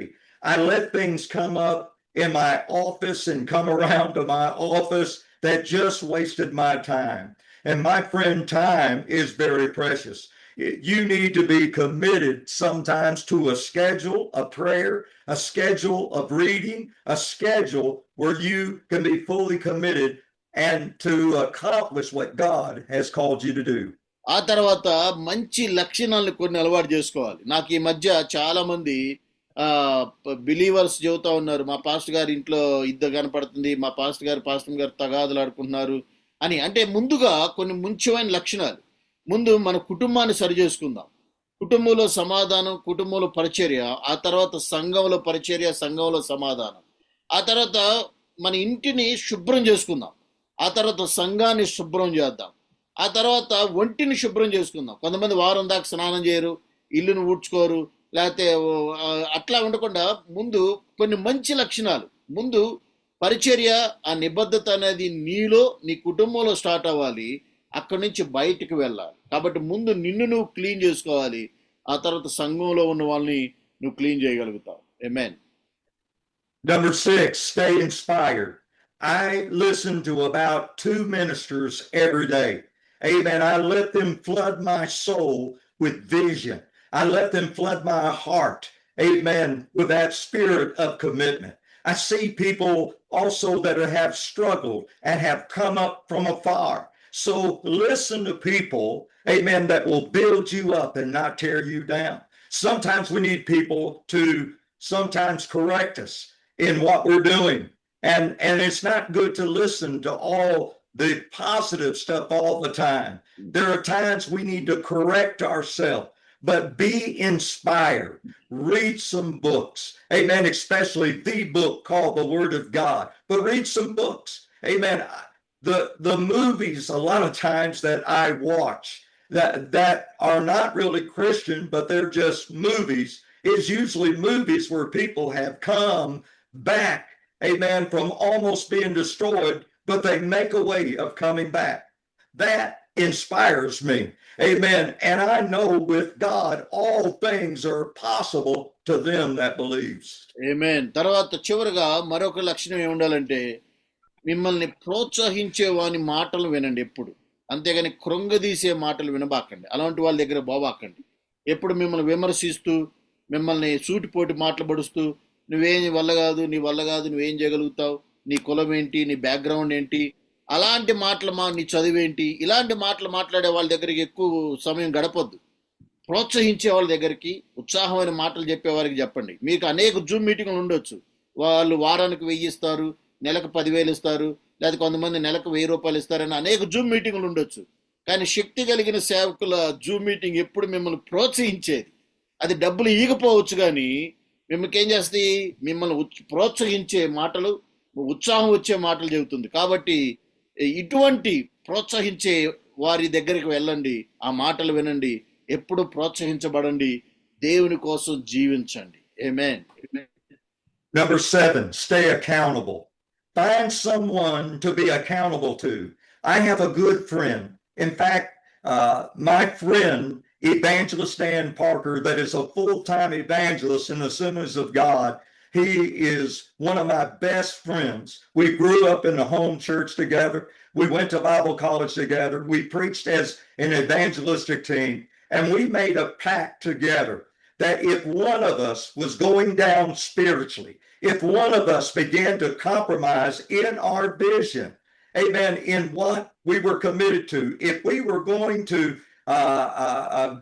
I let things come up in my office and come around to my office that just wasted my time. And my friend, time is very precious. You need to be committed sometimes to a schedule, a prayer, a schedule of reading, a schedule where you can be fully committed and to accomplish what God has called you to do. ఆ తర్వాత మంచి లక్షణాలను కొన్ని అలవాటు చేసుకోవాలి. నాకు ఈ మధ్య చాలా మంది బిలీవర్స్ చెబుతా ఉన్నారు, మా పాస్టర్ గారి ఇంట్లో ఇద్దరు కనపడుతుంది, మా పాస్టర్ గారు తగాదులు ఆడుకుంటున్నారు అని. అంటే ముందుగా కొన్ని ముఖ్యమైన లక్షణాలు. ముందు మన కుటుంబాన్ని సరి చేసుకుందాం. కుటుంబంలో సమాధానం, కుటుంబంలో పరిచర్య, ఆ తర్వాత సంఘంలో పరిచర్య, సంఘంలో సమాధానం. ఆ తర్వాత మన ఇంటిని శుభ్రం చేసుకుందాం. ఆ తర్వాత సంఘాన్ని శుభ్రం చేద్దాం. ఆ తర్వాత ఒంటిని శుభ్రం చేసుకుందాం. కొంతమంది వారం దాకా స్నానం చేయరు, ఇల్లును ఊడ్చుకోరు, లేకపోతే అట్లా ఉండకుండా ముందు కొన్ని మంచి లక్షణాలు, ముందు పరిచర్య, ఆ నిబద్ధత అనేది నీలో, నీ కుటుంబంలో స్టార్ట్ అవ్వాలి. అక్కడి నుంచి బయటికి వెళ్ళాలి. కాబట్టి ముందు నిన్ను నువ్వు క్లీన్ చేసుకోవాలి. ఆ తర్వాత సంఘంలో ఉన్న వాళ్ళని నువ్వు clean చేయగలుగుతావు. Amen. Number 6, stay inspired. I listen to about 2 ministers every day. Amen. I let them flood my soul with vision. I let them flood my heart. Amen. With that spirit of commitment. I see people also that have struggled and have come up from afar. So listen to people, amen, that will build you up and not tear you down. Sometimes we need people to sometimes correct us in what we're doing. And it's not good to listen to all the positive stuff all the time. There are times we need to correct ourselves, but be inspired. Read some books. Amen. Especially the book called the Word of God. But read some books. Amen. The movies a lot of times that I watch that are not really Christian, but they're just movies, is usually movies where people have come back, amen, from almost being destroyed, but they make a way of coming back. That inspires me. Amen. And I know with God, all things are possible to them that believes. Amen. తర్వాత చివరగా మరొక లక్షణం ఏముండాలంటే, మిమ్మల్ని ప్రోత్సహించే వాని మాటలు వినండి ఎప్పుడు. అంతేగాని కృంగదీసే మాటలు వినబాకండి. అలాంటి వాళ్ళ దగ్గర పోబాకండి. ఎప్పుడు మిమ్మల్ని విమర్శిస్తూ, మిమ్మల్ని సూటిపోటి మాటలు పడుస్తూ, నువ్వేం వల్ల కాదు, నీ వల్ల కాదు, నువ్వేం చేయగలుగుతావు, నీ కులం ఏంటి, నీ బ్యాక్గ్రౌండ్ ఏంటి, అలాంటి మాటలు, నీ చదువేంటి, ఇలాంటి మాటలు మాట్లాడే వాళ్ళ దగ్గరికి ఎక్కువ సమయం గడపొద్దు. ప్రోత్సహించే వాళ్ళ దగ్గరికి, ఉత్సాహమైన మాటలు చెప్పే వారికి చెప్పండి. మీకు అనేక జూమ్ మీటింగ్లు ఉండొచ్చు. వాళ్ళు వారానికి 1000 ఇస్తారు, నెలకు 10,000 ఇస్తారు, లేదా కొంతమంది నెలకు 1000 రూపాయలు ఇస్తారని అనేక జూమ్ మీటింగ్లు ఉండొచ్చు. కానీ శక్తి కలిగిన సేవకుల జూమ్ మీటింగ్ ఎప్పుడు మిమ్మల్ని ప్రోత్సహించేది. అది డబ్బులు ఈగపోవచ్చు, కానీ మిమ్మల్ని ఏం చేస్తాయి, మిమ్మల్ని ప్రోత్సహించే మాటలు, ఉత్సాహం వచ్చే మాటలు చెబుతుంది. కాబట్టి ఇటువంటి ప్రోత్సహించే వారి దగ్గరికి వెళ్ళండి, ఆ మాటలు వినండి, ఎప్పుడు ప్రోత్సహించబడండి, దేవుని కోసం జీవించండి. ఆమేన్. Number 7, stay accountable. Find someone to be accountable to. I have a good friend. In fact, my friend Evangelist Dan Parker, that is a full-time evangelist in the Assemblies of God. He is one of my best friends. We grew up in the home church together. We went to Bible college together. We preached as an evangelistic team, and we made a pact together that if one of us was going down spiritually, if one of us began to compromise in our vision, amen, in what we were committed to, if we were going to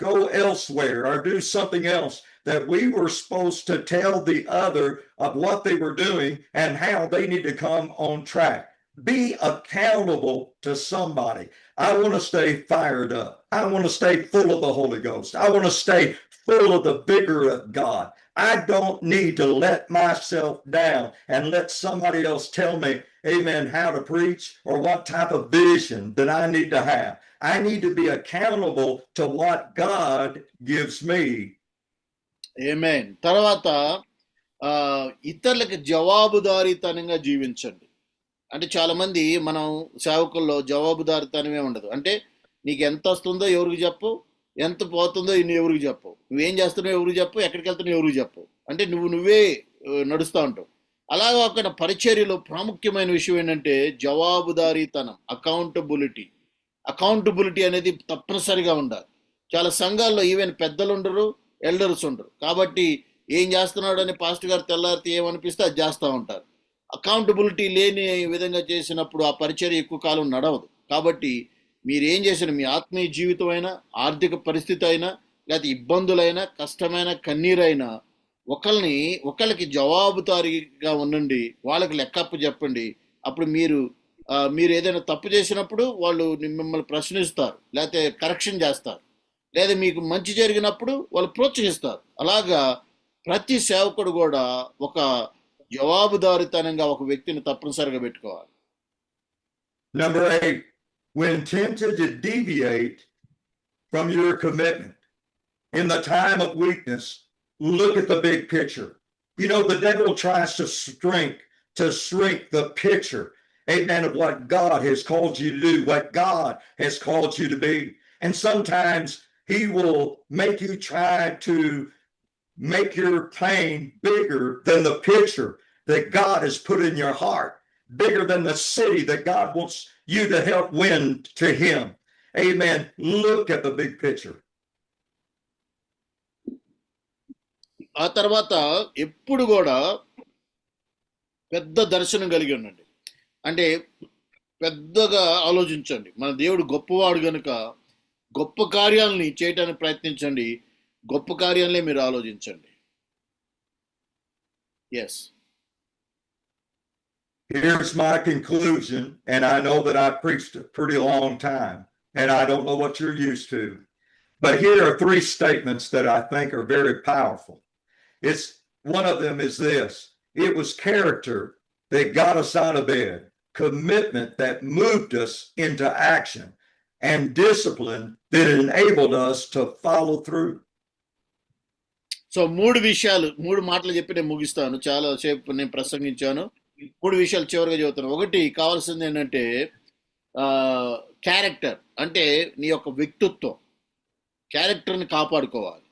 go elsewhere or do something else, that we were supposed to tell the other of what they were doing and how they need to come on track. Be accountable to somebody. I want to stay fired up. I want to stay full of the Holy Ghost. I want to stay full of the vigor of God. I don't need to let myself down and let somebody else tell me, amen, how to preach or what type of vision that I need to have. I need to be accountable to what God gives me. Amen. తర్వాత ఇతరులకు జవాబుదారీతనంగా జీవించండి. అంటే చాలా మంది మనం సేవకుల్లో జవాబుదారీతనమే ఉండదు. అంటే నీకు ఎంత వస్తుందో ఎవరికి చెప్పు, ఎంత పోతుందో ఎవరికి చెప్పు, నువ్వేం చేస్తున్నావు ఎవరికి చెప్పు, ఎక్కడికి వెళ్తున్నావు ఎవరికి చెప్పు, అంటే నువ్వే నడుస్తూ ఉంటావు. అలాగే అక్కడ పరిచర్యలో ప్రాముఖ్యమైన విషయం ఏంటంటే జవాబుదారీతనం, అకౌంటబిలిటీ అనేది తప్పనిసరిగా ఉండాలి. చాలా సంఘాల్లో ఈవెన్ పెద్దలు ఉండరు, ఎల్డర్స్ ఉండరు. కాబట్టి ఏం చేస్తున్నాడు అని పాస్టర్ గారు తెల్లారితే ఏమనిపిస్తే అది చేస్తూ ఉంటారు. అకౌంటబిలిటీ లేని విధంగా చేసినప్పుడు ఆ పరిచర్య ఎక్కువ కాలం నడవదు. కాబట్టి మీరు ఏం చేసిన మీ ఆత్మీయ జీవితం అయినా, ఆర్థిక పరిస్థితి అయినా, లేకపోతే ఇబ్బందులైనా, కష్టమైన కన్నీరైనా ఒకళ్ళకి జవాబుదారీగా ఉండండి, వాళ్ళకి లెక్కప్పు చెప్పండి. అప్పుడు మీరు ఏదైనా తప్పు చేసినప్పుడు వాళ్ళు మిమ్మల్ని ప్రశ్నిస్తారు, లేకపోతే కరెక్షన్ చేస్తారు, లేదా మీకు మంచి జరిగినప్పుడు వాళ్ళు ప్రోత్సహిస్తారు. అలాగా ప్రతి సేవకుడు కూడా ఒక జవాబుదారీతనంగా ఒక వ్యక్తిని తప్పనిసరిగా పెట్టుకోవాలి. Number 8, when tempted to deviate from your commitment in the time of weakness, look at the big picture. You know, the devil tries to shrink the picture, amen, of what God has called you to do, what God has called you to be. And sometimes he will make you try to make your pain bigger than the picture that God has put in your heart, bigger than the city that God wants you to help win to him. Amen. Look at the big picture. ఆ తర్వాత ఎప్పుడు కూడా పెద్ద దర్శనం కలిగి ఉండండి. అంటే పెద్దగా ఆలోచించండి. మన దేవుడు గొప్పవాడు కనుక గొప్ప కార్యాలని చేయటానికి ప్రయత్నించండి. గొప్ప కార్యాలనే మీరు ఆలోచించండి. Yes. Here's my conclusion, and I know that I preached a pretty long time, and I don't know what you're used to, but here are 3 statements that I think are very powerful. One of them is this: it was character that got us out of bed, commitment that moved us into action, and discipline that enabled us to follow through. So 3 మాటలు చెప్పి నేను ముగిస్తాను. చాలా సేపు నేను ప్రసంగించాను. 3 విషయాలు చివరిగా చెబుతాను. ఒకటి కావాల్సింది ఏంటంటే క్యారెక్టర్, అంటే నీ యొక్క వ్యక్తిత్వం, క్యారెక్టర్ని కాపాడుకోవాలి.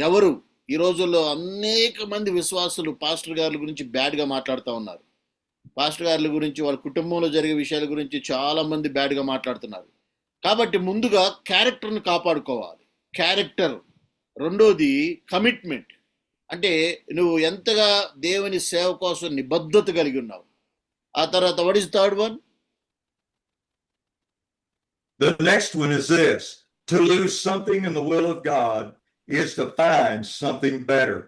ఎవరు ఈ రోజుల్లో అనేక మంది విశ్వాసులు పాస్టర్ గారి గురించి బ్యాడ్గా మాట్లాడుతూ ఉన్నారు. పాస్టర్ గారి గురించి, వాళ్ళ కుటుంబంలో జరిగే విషయాల గురించి చాలా మంది బ్యాడ్గా మాట్లాడుతున్నారు. కాబట్టి ముందుగా క్యారెక్టర్ని కాపాడుకోవాలి. క్యారెక్టర్. రెండోది కమిట్మెంట్, అంటే నువ్వు ఎంతగా దేవుని సేవ కోసం నిబద్ధత కలిగి ఉన్నావు. ఆ తర్వాత what is third one? The next one is this: to lose something in the will of God is to find something better,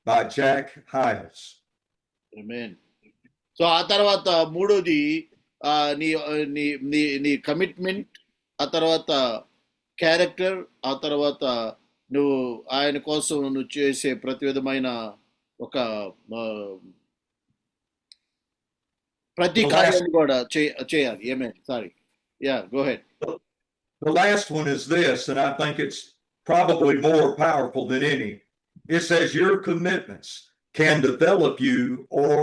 by Jack Hyles. Amen. So ఆ తర్వాత మూడోది నీ కమిట్మెంట్, ఆ తర్వాత క్యారెక్టర్, ఆ తర్వాత నువ్వు ఆయన కోసం నువ్వు చేసే ప్రతి విధమైన ఒక ప్రతి కార్యాన్ని కూడా చేయాలి. Amen sorry go ahead. The last one is this, and I think it's probably more powerful than any. It says your commitments can develop you or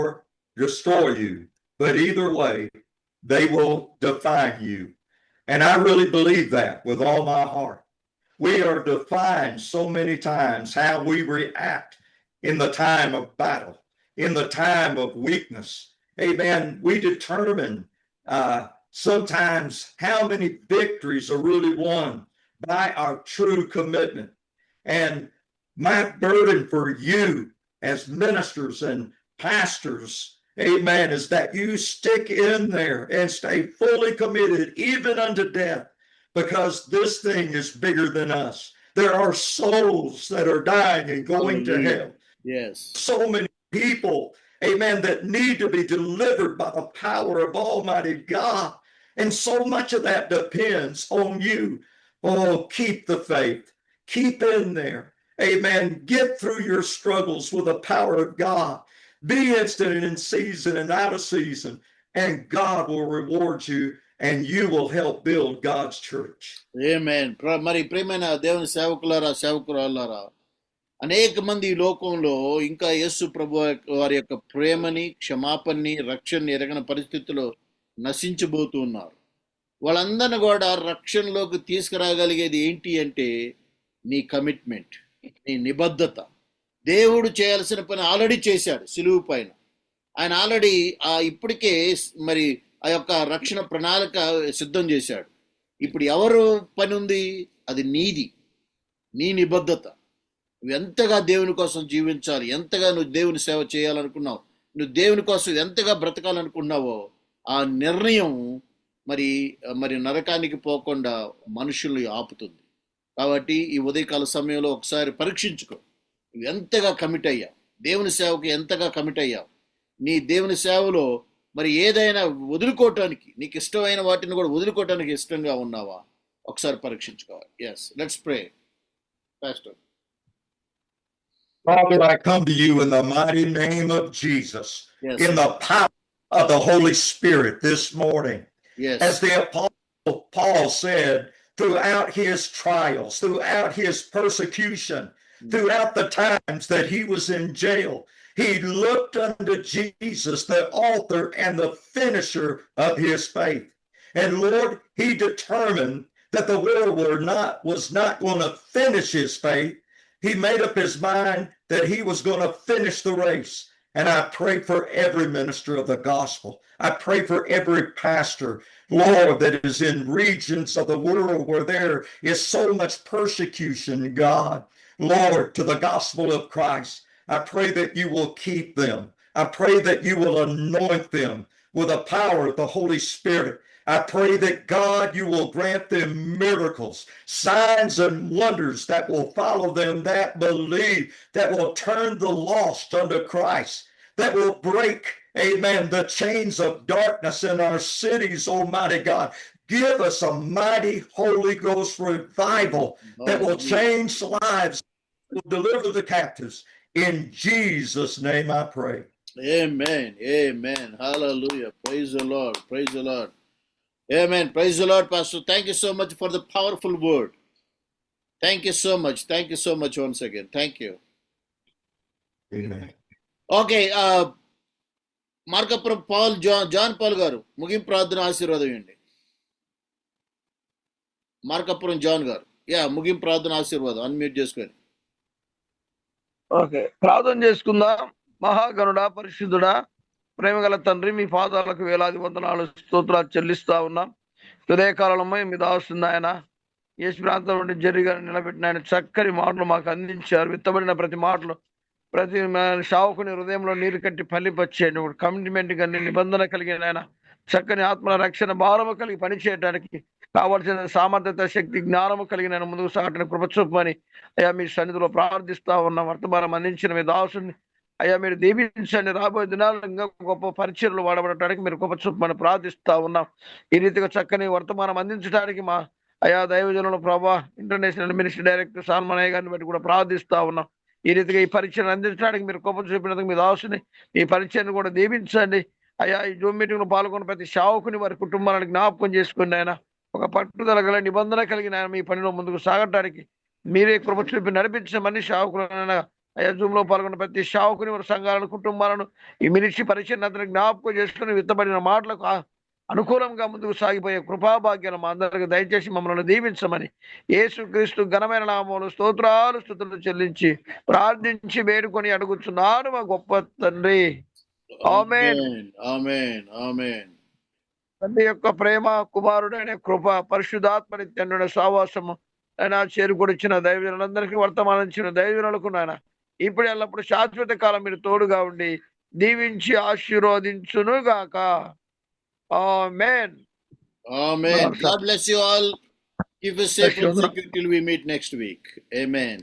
destroy you, but either way, they will define you. And I really believe that with all my heart. We are defined so many times how we react in the time of battle, in the time of weakness. Amen. We determine sometimes how many victories are really won by our true commitment. And my burden for you as ministers and pastors, amen, is that you stick in there and stay fully committed, even unto death, because this thing is bigger than us. There are souls that are dying and going to hell. Yes. So many people, amen, that need to be delivered by the power of Almighty God. And so much of that depends on you. Oh, keep the faith. Keep in there. Amen. Get through your struggles with the power of God. Be instant in season and out of season, and God will reward you, and you will help build God's church. Amen. మరి ప్రియమైన దేవుని సేవకులారా సేవకురాలారా, అనేక మంది ఈ లోకంలో ఇంకా యేసు ప్రభు వారి యొక్క ప్రేమని, క్షమాపణని, రక్షణని ఎరగని పరిస్థితుల్లో నశించబోతూ ఉన్నారు. వాళ్ళందరిని కూడా రక్షణలోకి తీసుకురాగలిగేది ఏంటి అంటే నీ కమిట్మెంట్, నీ నిబద్ధత. దేవుడు చేయాల్సిన పని ఆల్రెడీ చేశాడు సిలువు పైన. ఆయన ఆల్రెడీ ఇప్పటికే మరి ఆ యొక్క రక్షణ ప్రణాళిక సిద్ధం చేశాడు. ఇప్పుడు ఎవరు పని ఉంది? అది నీది, నీ నిబద్ధత. నువ్వు ఎంతగా దేవుని కోసం జీవించాలి, ఎంతగా నువ్వు దేవుని సేవ చేయాలనుకున్నావు, నువ్వు దేవుని కోసం ఎంతగా బ్రతకాలనుకున్నావో ఆ నిర్ణయం మరి నరకానికి పోకుండా మనుషుల్ని ఆపుతుంది. కాబట్టి ఈ ఉదయకాల సమయంలో ఒకసారి పరీక్షించుకో, నువ్వు ఎంతగా కమిట్ అయ్యావు, దేవుని సేవకు ఎంతగా కమిట్ అయ్యావు. నీ దేవుని సేవలో మరి ఏదైనా వదులుకోవటానికి, నీకు ఇష్టమైన వాటిని కూడా వదులుకోవటానికి ఇష్టంగా ఉన్నావా? ఒకసారి పరీక్షించుకోవాలి. Yes, let's pray. Pastor. Father, I come to you in the mighty name of Jesus, yes, in the power of the Holy Spirit this morning. Yes. As the Apostle Paul said, throughout his trials, throughout his persecution, throughout the times that he was in jail, he looked unto Jesus, the author and the finisher of his faith. And Lord, he determined that the world was not going to finish his faith. He made up his mind that he was going to finish the race. And I pray for every minister of the gospel. I pray for every pastor, Lord, that is in regions of the world where there is so much persecution, God, Lord, to the gospel of Christ. I pray that you will keep them. I pray that you will anoint them with the power of the Holy Spirit. I pray that, God, you will grant them miracles, signs and wonders that will follow them that believe, that will turn the lost unto Christ, that will break, amen, the chains of darkness in our cities, Almighty God. Give us a mighty Holy Ghost revival that will change lives, will deliver the captives. In Jesus' name I pray. Amen. Amen. Hallelujah. Praise the Lord. Praise the Lord. Amen. Praise the Lord, Pastor. Thank you so much for the powerful word. Thank you so much. Thank you so much once again. Thank you. Amen. Okay. Markapuram Paul John Paul గారు ముగింపు ప్రార్థన ఆశీర్వాదం ఇవ్వండి. Markapuram John గారు, ముగింపు ప్రార్థన ఆశీర్వాదం unmute చేసుకొని. ఓకే, ప్రార్థన చేసుకుందాం. మహాగణుడా, పరిశుద్ధుడా, ప్రేమగల తండ్రి, మీ పాదాలకు వేలాది వందనాలు స్తోత్రాలు చెల్లిస్తా ఉన్నాం. హృదయకాలంలో మీ దాస్తుంది ఆయన యేసు ప్రాంతం నుండి జరిగా నిలబెట్టిన ఆయన చక్కని మాటలు మాకు అందించారు. విత్తబడిన ప్రతి మాటలు ప్రతి శావకుని హృదయంలో నీరు కట్టి ఫలింపచ్చేయండి. కమిట్మెంట్ కానీ నిబంధన కలిగిన ఆయన చక్కని ఆత్మల రక్షణ భారము కలిగి పనిచేయడానికి కావలసిన సామర్థ్యత, శక్తి, జ్ఞానము కలిగిన ఆయన ముందుకు సాగటానికి కృప చూపమని అయ్యా మీ సన్నిధిలో ప్రార్థిస్తా ఉన్నాం. వర్తమానం అందించిన మీ దాసుని అయ్యా మీరు దీవించండి. రాబోయే దినాల్లో ఇంకా గొప్ప పరిచయలు వాడబడటానికి మీరు గొప్ప చూపమని ప్రార్థిస్తా ఉన్నాం. ఈ రీతిగా చక్కని వర్తమానం అందించడానికి మా అయా దైవజనుల ప్రభా ఇంటర్నేషనల్ మినిస్ట్రీ డైరెక్టర్ సాల్మనయ్య గారిని బట్టి కూడా ప్రార్థిస్తా ఉన్నాం. ఈ రీతిగా ఈ పరిచయం అందించడానికి మీరు గొప్ప చూపినందుకు మీ దాసుని ఈ పరిచయాన్ని కూడా దీవించండి. అయ్యా ఈ జూమ్ మీటింగ్ లో పాల్గొన్న ప్రతి శావకుని వారి కుటుంబాలను జ్ఞాపకం చేసుకుని ఆయన ఒక పట్టుదల గల నిబంధన కలిగిన ఆయన మీ పనిలో ముందుకు సాగటానికి మీరే కృప చూపి నడిపించిన మనిషి శావకులైనా అయ్యా జూమ్ లో పాల్గొన్న ప్రతి శావకుని వారి సంఘాలను, కుటుంబాలను ఈ మినిస్ట్రీ పరిచయం అతను జ్ఞాపకం చేసుకుని విత్తబడిన మాటలకు అనుకూలంగా ముందుకు సాగిపోయే కృపాభాగ్యాలు మా అందరికి దయచేసి మమ్మల్ని దీవించమని యేసుక్రీస్తు ఘనమైన నామములో స్తోత్రాలు స్తుతులు చెల్లించి ప్రార్థించి వేడుకొని అడుగుచున్నాను మా గొప్ప తండ్రి. ఆమేన్. ఆమేన్. ఆమేన్. తండ్రి యొక్క ప్రేమ, కుమారుడైన కృప, పరిశుద్ధాత్మ నిత్యుడైన సహవాసము ఆయన చేరుకొనిచ్చిన దైవజనులందరికీ వర్తమానం ఇచ్చిన దైవజనులకు నాయన ఇప్పుడు ఎల్లప్పుడు శాశ్వత కాలం మీరు తోడుగా ఉండి దీవించి ఆశీర్వదించును గాక. Amen. Amen. God bless you all. Keep us safe and secure till we meet next week. Amen.